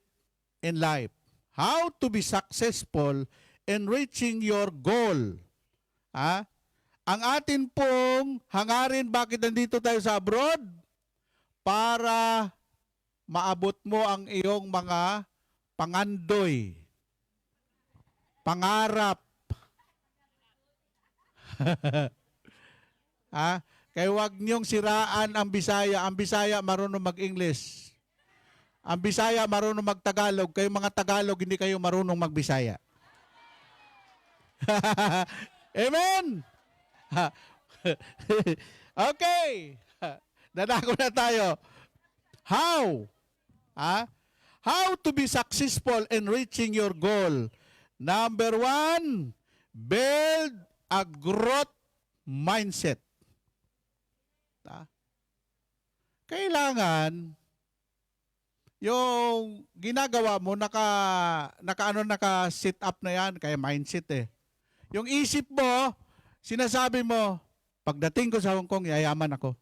in life? How to be successful in reaching your goal? Ha? Ang atin pong hangarin, bakit nandito tayo sa abroad? Para maabot mo ang iyong mga pangandoy, pangarap. Ha? Kaya huwag niyong siraan ang Bisaya. Ang Bisaya marunong mag-English. Ang Bisaya marunong mag-Tagalog. Kayo mga Tagalog, hindi kayo marunong mag-Bisaya. Amen! Okay. Dadako na tayo. How? Ha? How to be successful in reaching your goal? Number 1, build a growth mindset. Ha? Kailangan yung ginagawa mo naka-sit up na yan, kaya mindset eh. Yung isip mo, sinasabi mo, pagdating ko sa Hong Kong, yayaman ako.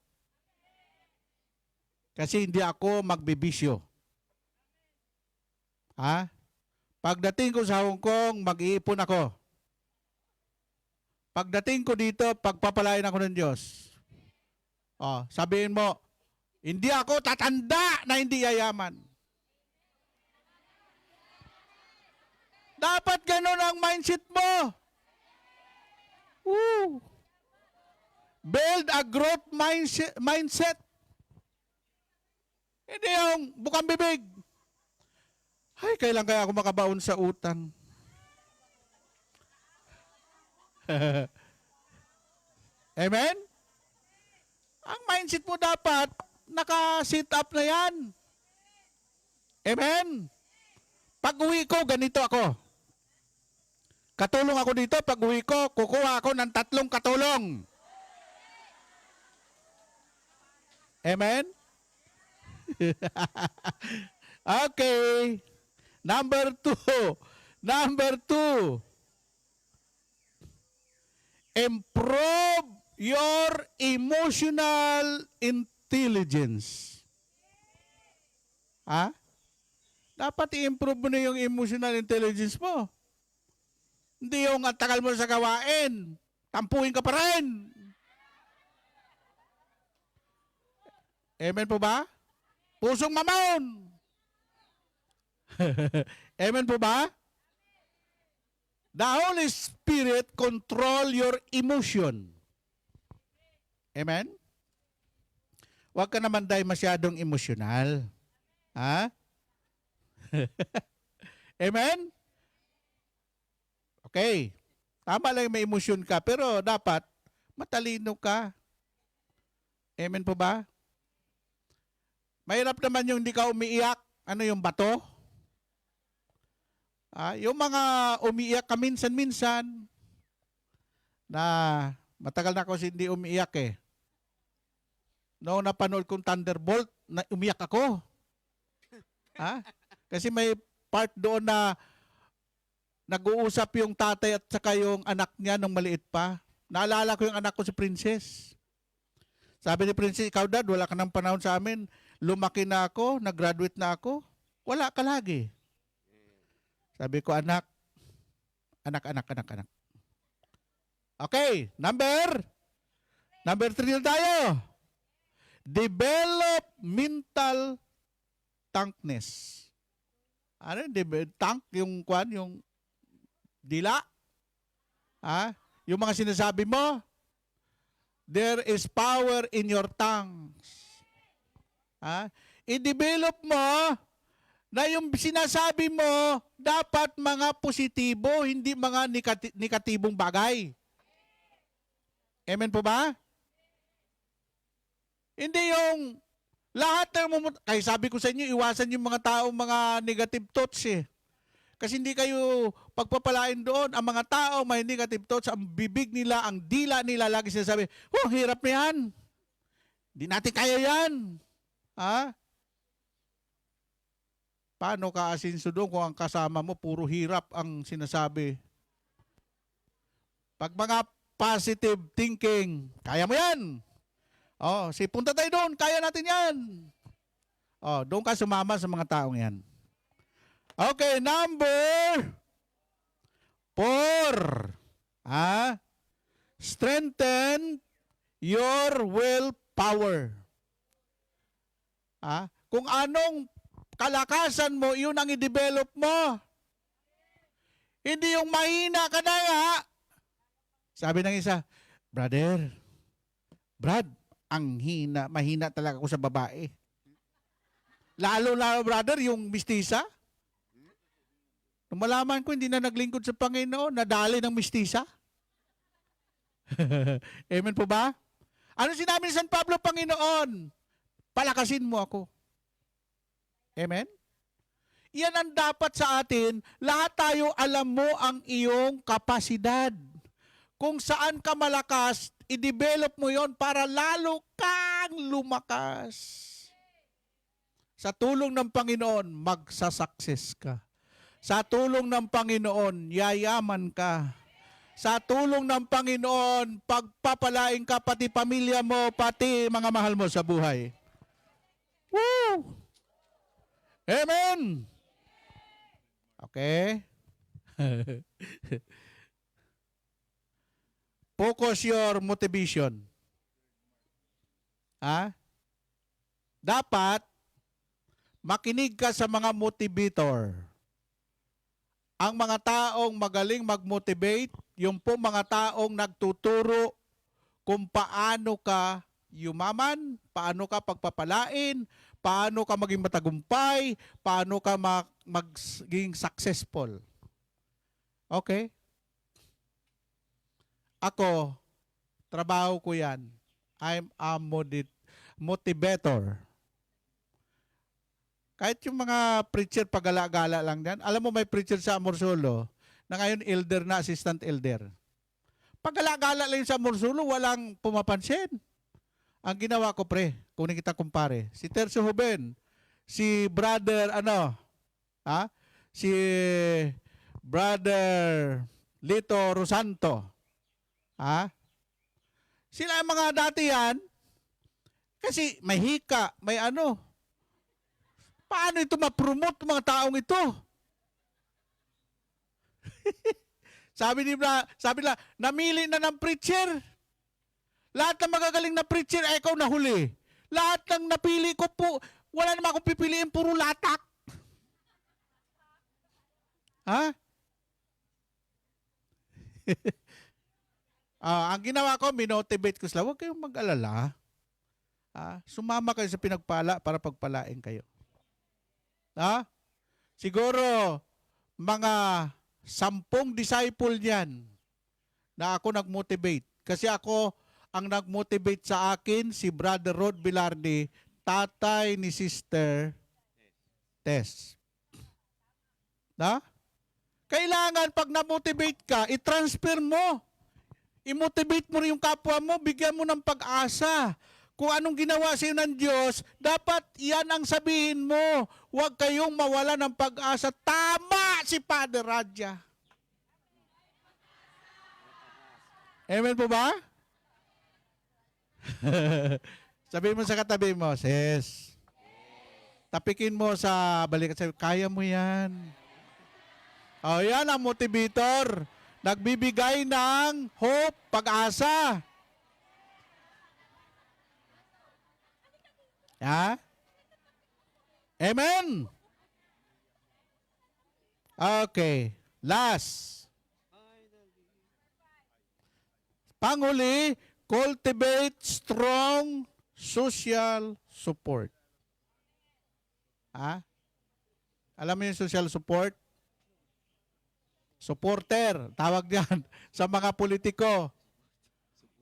Kasi hindi ako magbibisyo. Ha? Pagdating ko sa Hong Kong, mag-iipon ako. Pagdating ko dito, pagpapalain ako ng Diyos. Oh, sabihin mo, hindi ako tatanda na hindi yayaman. Dapat ganun ang mindset mo. Woo! Build a growth mindset. Hindi yung bukang bibig. Ay, kailan kaya ako makabaon sa utang? Amen? Ang mindset mo dapat, naka-sit up na yan. Amen? Pag-uwi ko, ganito ako. Katulong ako dito, pag-uwi ko, kukuha ako ng 3 katulong. Amen? Okay. Number 2. Improve your emotional intelligence. Ha? Dapat i-improve mo na yung emotional intelligence mo. Hindi yung ang tagal mo sa gawain, tampuhin ka pa rin. Amen po ba? Pusong mamon. Amen po ba? The Holy Spirit control your emotion. Amen? Huwag ka naman dahil masyadong emosyonal. Ha? Amen? Okay. Tama lang may emosyon ka, pero dapat matalino ka. Amen po ba? Mahirap naman yung hindi ka umiiyak. Ano yung bato? Yung mga umiiyak ka minsan-minsan, na matagal na ako hindi umiiyak eh. Noong napanood kong Thunderbolt, umiyak ako. Kasi may part doon na nag-uusap yung tatay at saka yung anak niya nung maliit pa. Naalala ko yung anak ko si Princess. Sabi ni Princess, ikaw dad, wala ka ng panahon sa amin. Lumaki na ako, nag-graduate na ako. Wala ka lagi. Sabi ko, anak. Okay, number 3 na tayo. Develop mental tankness. Ano yung tank? Yung dila? Yung mga sinasabi mo? There is power in your tongues. I-develop mo na yung sinasabi mo dapat mga positibo, hindi mga negatibong bagay. Amen po ba? Hindi yung lahat ng kaya sabi ko sa inyo, iwasan yung mga taong mga negative thoughts eh. Kasi hindi kayo pagpapalain doon. Ang mga tao may negative thoughts, ang bibig nila, ang dila nila, lagi sinasabi, oh, hirap na yan. Hindi natin kaya yan. Paano ka asinso doon kung ang kasama mo, puro hirap ang sinasabi? Pag mga positive thinking, kaya mo yan. Punta tayo doon, kaya natin yan. Doon ka sumama sa mga taong yan. Okay, number 4. Strengthen your willpower. Kung anong kalakasan mo, yun ang i-develop mo. Hindi yung mahina ka na nga. Sabi ng isa, Brad, mahina talaga ako sa babae. Lalo, brother, yung mistisa. Nung malaman ko, hindi na naglingkod sa Panginoon, nadali ng mistisa. Amen po ba? Ano sinabi ni San Pablo, Panginoon? Palakasin mo ako. Amen? Yan ang dapat sa atin. Lahat tayo alam mo ang iyong kapasidad. Kung saan ka malakas, i-develop mo yon para lalo kang lumakas. Sa tulong ng Panginoon, magsasucess ka. Sa tulong ng Panginoon, yayaman ka. Sa tulong ng Panginoon, pagpapalain ka pati pamilya mo, pati mga mahal mo sa buhay. Woo! Amen! Okay? Focus your motivation. Dapat, makinig ka sa mga motivator. Ang mga taong magaling mag-motivate, yung po mga taong nagtuturo kung paano ka yumaman, paano ka pagpapalain, paano ka maging matagumpay, paano ka maging successful. Okay? Ako, trabaho ko yan. I'm a motivator. Kahit yung mga preacher pagala-gala lang yan. Alam mo, may preacher sa Amorsolo na ngayon elder na, assistant elder. Pagala-gala lang sa Amorsolo, walang pumapansin. Ang ginawa ko, kunin kita kumpare. Si Tercio Joven, si brother, si brother Lito Rosanto. Sila ang mga dati yan, kasi may hika, may ano. Paano ito ma-promote mga taong ito? sabi nila, namili na ng preacher. Lahat ng magagaling na preacher ay ikaw nahuli. Lahat ng napili ko po, wala naman akong pipiliin, puro latak. Ang ginawa ko, minotivate ko sila, huwag kayong mag-alala. Sumama kayo sa pinagpala para pagpalain kayo. Siguro, mga 10 disciple niyan na ako nag-motivate. Kasi ako, ang nag-motivate sa akin, si Brother Rod Bilardi, tatay ni Sister Tess. Kailangan pag na-motivate ka, i-transfer mo. I-motivate mo rin yung kapwa mo, bigyan mo ng pag-asa. Kung anong ginawa sa iyo ng Diyos, dapat yan ang sabihin mo. Huwag kayong mawala ng pag-asa. Tama si Father Radja. Amen po ba? Sabihin mo sa katabi mo, sis. Tapikin mo sa balikat. Sabi, kaya mo yan. O yan ang motivator. Nagbibigay ng hope, pag-asa. Ha? Amen? Okay. Last. Panghuli, cultivate strong social support. Ha? Alam mo yung social support? Supporter, tawag diyan sa mga politiko.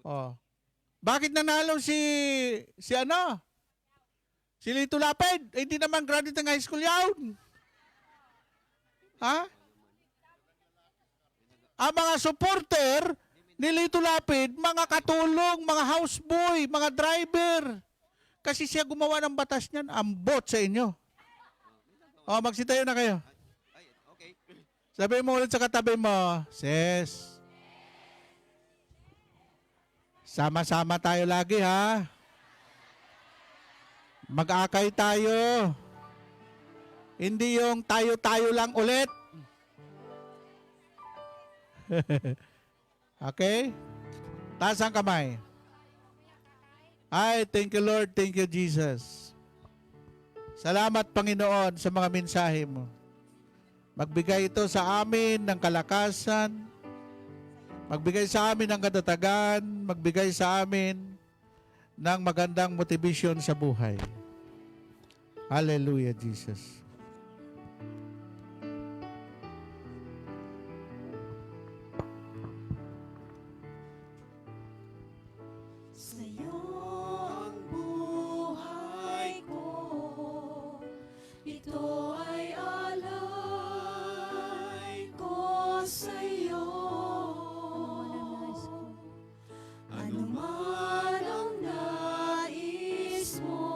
Oh. Bakit nanalo si ano? Si Lito Lapid? Eh, hindi naman graduate ng high school yun. Ha? Ang mga supporter ni Lito Lapid, mga katulong, mga houseboy, mga driver. Kasi siya gumawa ng batas niyan, ambot sa inyo. O, magsitayo na kayo. Sabi mo ulit sa katabi mo, sis, sama-sama tayo lagi ha. Mag-akay tayo. Hindi yung tayo-tayo lang ulit. Okay? Taas ang kamay. Ay, thank you Lord, thank you Jesus. Salamat Panginoon sa mga mensahe mo. Magbigay ito sa amin ng kalakasan, magbigay sa amin ng katatagan, magbigay sa amin ng magandang motivation sa buhay. Hallelujah, Jesus. Sa'yo ang buhay ko, ito ay alay ko sa'yo. Ano man ang nais mo,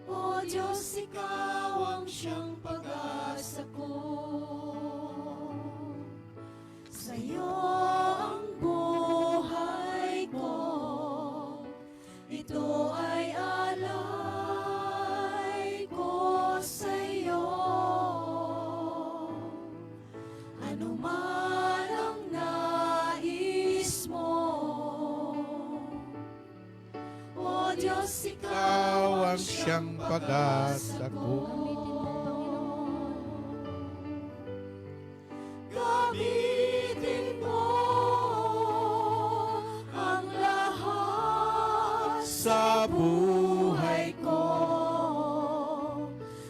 O Diyos, ikaw ang siyang pag-asa ko. Sa'yo ang buhay ko, ito ay alay ko sa'yo. Ano man ang nais mo, O Diyos, Ikaw ang siyang pag-asa ko. Gamitin mo ang lahat Sa buhay ko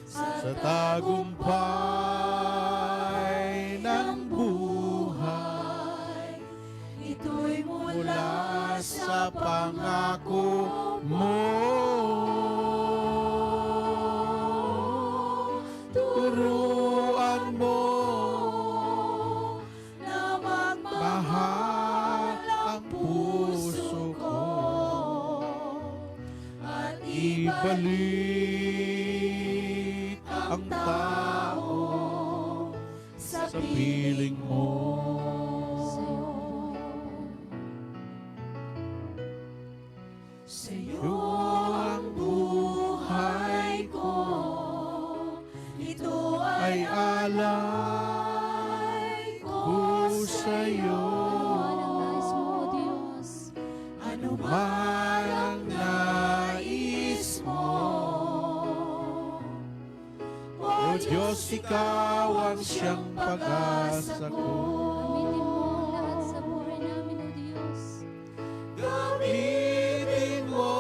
sa tagumpay ng buhay, ito'y mula sa pangako mo. Turuan mo na mahal ang puso ko at ibalik ang tao sa sa piling mo. Sa'yo ang buhay ko, ito Ay ay alay ko sa'yo. Ano Man ang nais mo, O Diyos, ikaw ang siyang pag-asa ko. Gamitin mo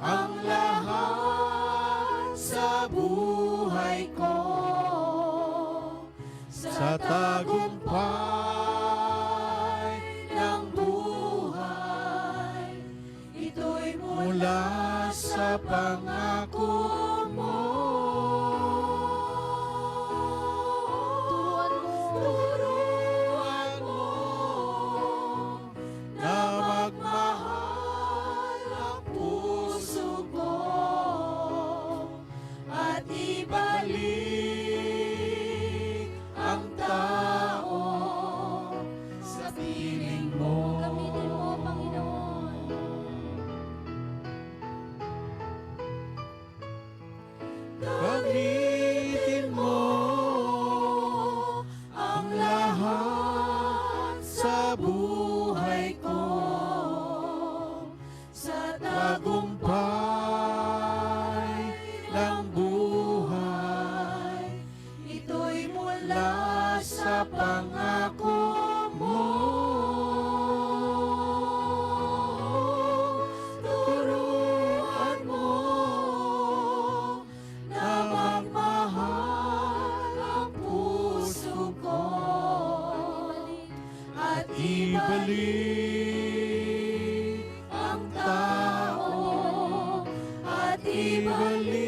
ang lahat sa buhay ko sa tagumpay ng buhay, ito'y mula sa pangako mo. ibalik ang tao at ibalik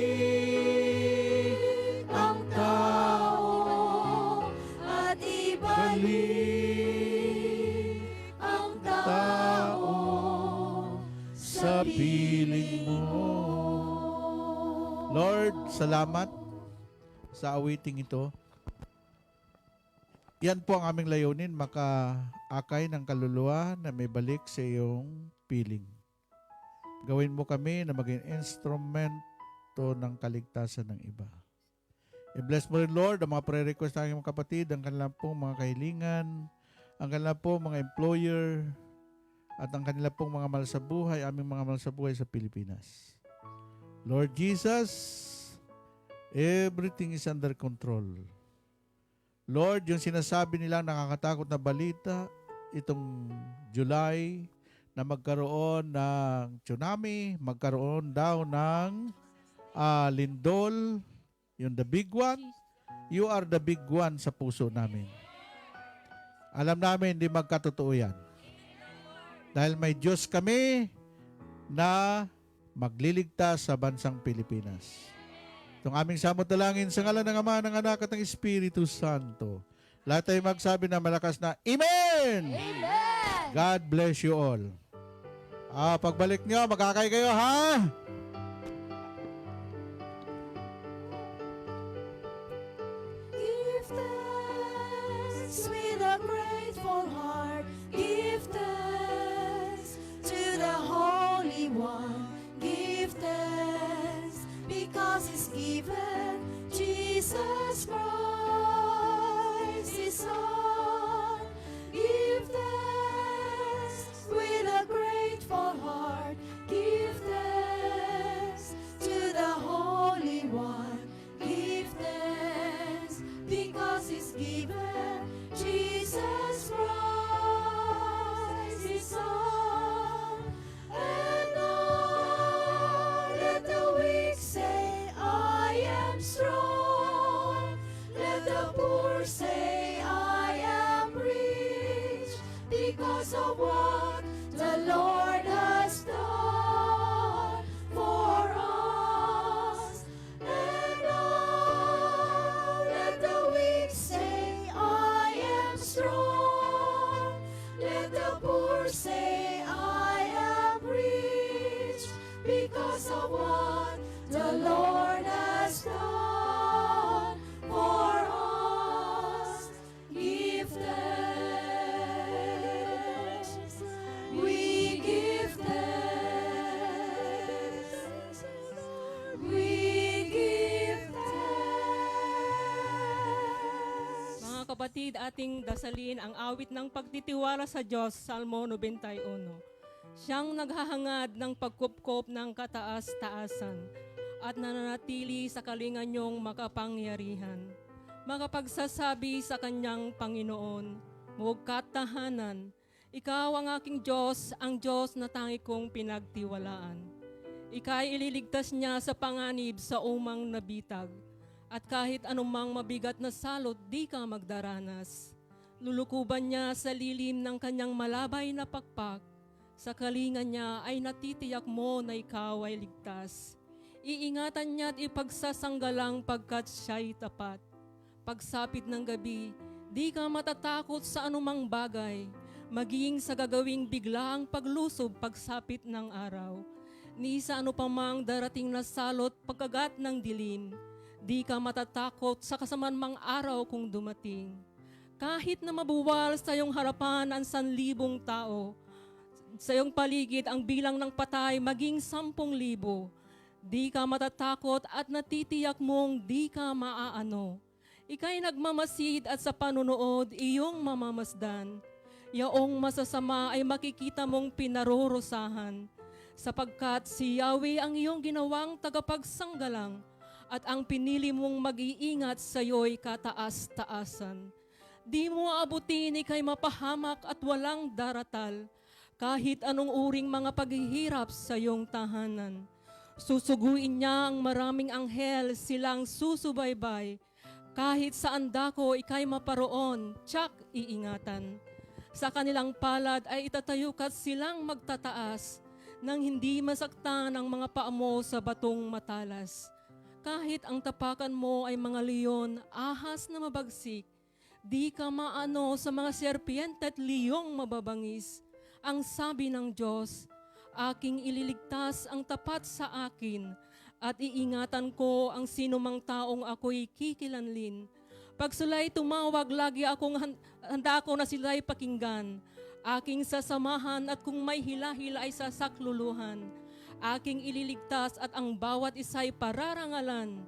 ang tao at ibalik ang tao sa piling mo. Lord, salamat sa awiting ito. Yan po ang aming layunin, makaakay ng kaluluwa na may balik sa iyong piling. Gawin mo kami na maging instrumento ng kaligtasan ng iba. I-bless mo rin, Lord, ang mga prayer request ng mga kapatid, ang kanilang pong mga kahilingan, ang kanilang pong mga employer, at ang kanilang pong mga mahal sa buhay, aming mga mahal sa buhay sa Pilipinas. Lord Jesus, everything is under control. Lord, yung sinasabi nilang nakakatakot na balita, itong July, na magkaroon ng tsunami, magkaroon daw ng lindol, yung the big one, you are the big one sa puso namin. Alam namin, hindi magkatotoo yan. Dahil may Diyos kami na magliligtas sa bansang Pilipinas. Itong aming samot dalangin sa ngalan ng Ama, ng Anak at ng Espiritu Santo. Lahat tayo magsabi na malakas na Amen! Amen! God bless you all. Pagbalik nyo, magkakay kayo, ha? Give thanks with a grateful heart. Give thanks to the Holy One. Give thanks because He's given Jesus Christ, His Son. Give thanks with a grateful heart. Give thanks to the Holy One. Give thanks because He's given Jesus Christ, His Son. And now let the weak say, I am strong. Let the poor say, I am rich, because of what the Lord has done for us. And now let the weak say, I am strong. Let the poor say, I am rich, because of what the Lord has done for us. Give thanks. We give thanks. We give thanks. Mga kapatid, ating dasalin ang awit ng pagtitiwala sa Diyos, Salmo 91. Siyang naghahangad ng pagkupkop ng kataas-taasan at nananatili sa kalinga niyong makapangyarihan. Makapagsasabi sa kanyang Panginoon, huwag katahanan, ikaw ang aking Diyos, ang Diyos na tangi kong pinagtiwalaan. Ika'y ililigtas niya sa panganib sa umang nabitag, at kahit anumang mabigat na salot, di ka magdaranas. Lulukuban niya sa lilim ng kanyang malabay na pakpak, sa kalinga niya ay natitiyak mo na ikaw ay ligtas. Iingatan niya at ipagsasanggalang pagkat siya'y tapat. Pagsapit ng gabi, di ka matatakot sa anumang bagay, maging sa gagawing biglaang paglusob pagsapit ng araw. Ni sa ano pa mang darating na salot pagkagat ng dilim, di ka matatakot sa kasamanmang araw kung dumating. Kahit na mabuwal sa iyong harapan ang 1,000 tao, sa iyong paligid ang bilang ng patay maging 10,000, di ka matatakot at natitiyak mong di ka maaano. Ika'y nagmamasid at sa panunood iyong mamamasdan. Yaong masasama ay makikita mong pinarorosahan, sapagkat si Yahweh ang iyong ginawang tagapagsanggalang at ang pinili mong mag-iingat sa iyo'y kataas-taasan. Di mo aabutin ika'y mapahamak at walang daratal, kahit anong uring mga paghihirap sa iyong tahanan. Susuguin niya ang maraming anghel, silang susubaybay. Kahit saan dako ika'y maparoon, tiyak iingatan. Sa kanilang palad ay itatayo ka silang magtataas nang hindi masaktan ang mga paa mo sa batong matalas. Kahit ang tapakan mo ay mga leon, ahas na mabagsik, di ka maano sa mga serpiente at liyong mababangis. Ang sabi ng Diyos, aking ililigtas ang tapat sa akin at iingatan ko ang sinumang taong ako'y kikilanlin. Pag sila'y tumawag, lagi akong handa ako na sila'y pakinggan. Aking sasamahan at kung may hila-hila ay sasakluluhan. Aking ililigtas at ang bawat isa'y pararangalan.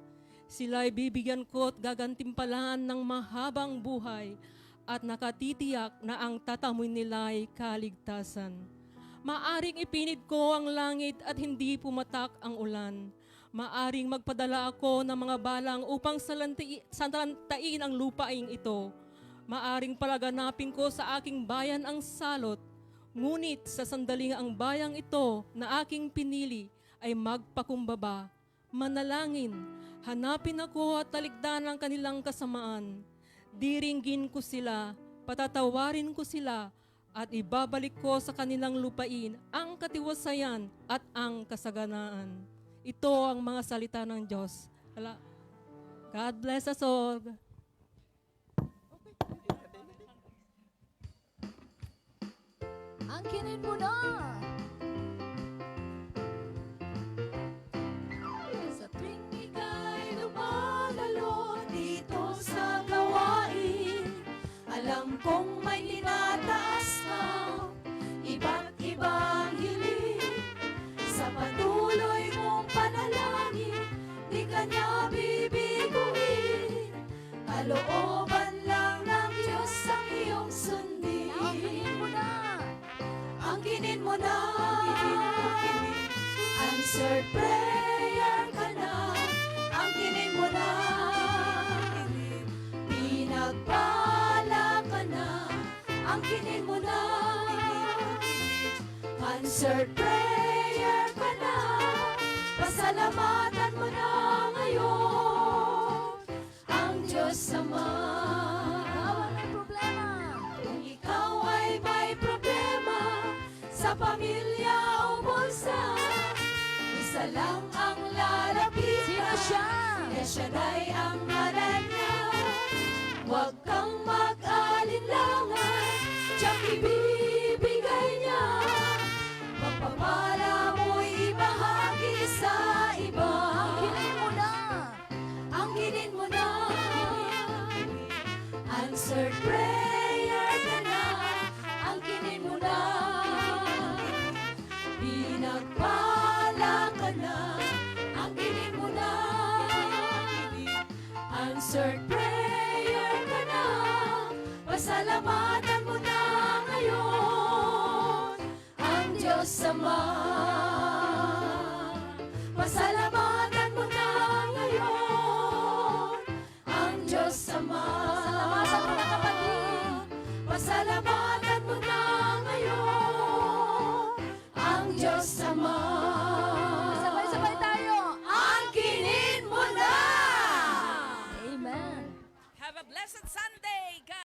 Sila'y bibigyan ko at gagantimpalaan ng mahabang buhay at nakatitiyak na ang tatamoy nila'y kaligtasan. Maaring ipinid ko ang langit at hindi pumatak ang ulan. Maaring magpadala ako ng mga balang upang salantain ang lupain ito. Maaring palaganapin ko sa aking bayan ang salot. Ngunit sa sandaling ang bayang ito na aking pinili ay magpakumbaba. Manalangin, hanapin ako at talikdan ang kanilang kasamaan. Diringgin ko sila, patatawarin ko sila, at ibabalik ko sa kanilang lupain ang katiwasayan at ang kasaganaan. Ito ang mga salita ng Diyos. God bless us all. Angkinin mo na! Sa tuwing ika'y lumalalo dito sa gawain, alam kong may tinataas na iba't ibang hiling. Sa patuloy mong panalangin, di ka niya bibiguin. Kalooban lang ng Diyos ang iyong sundin. Angkinin mo na! Angkinin mo na! Answered prayer ka na. Angkinin mo na! Pinagpala ka na. Angkinin mo na! Answered prayer ka na. Pasalamatan mo na ngayon ang Diyos Ama. Walang problema. Kung ikaw ay may problema sa pamilya o bulsa, isa lang ang lalapitan. Sino siya? El Shaddai ang ngalan niya. Huwag kang mag-alinlangan, tiyang ibibigay niya. Pagpapala mo'y ibahagi sa iba. Angkinin mo na! Angkinin mo na! Answered prayer ka na. Angkinin mo na! Pinagpala ka na. Angkinin mo na! Answered prayer ka na. Pasalamatan mo na ngayon ang Diyos Ama.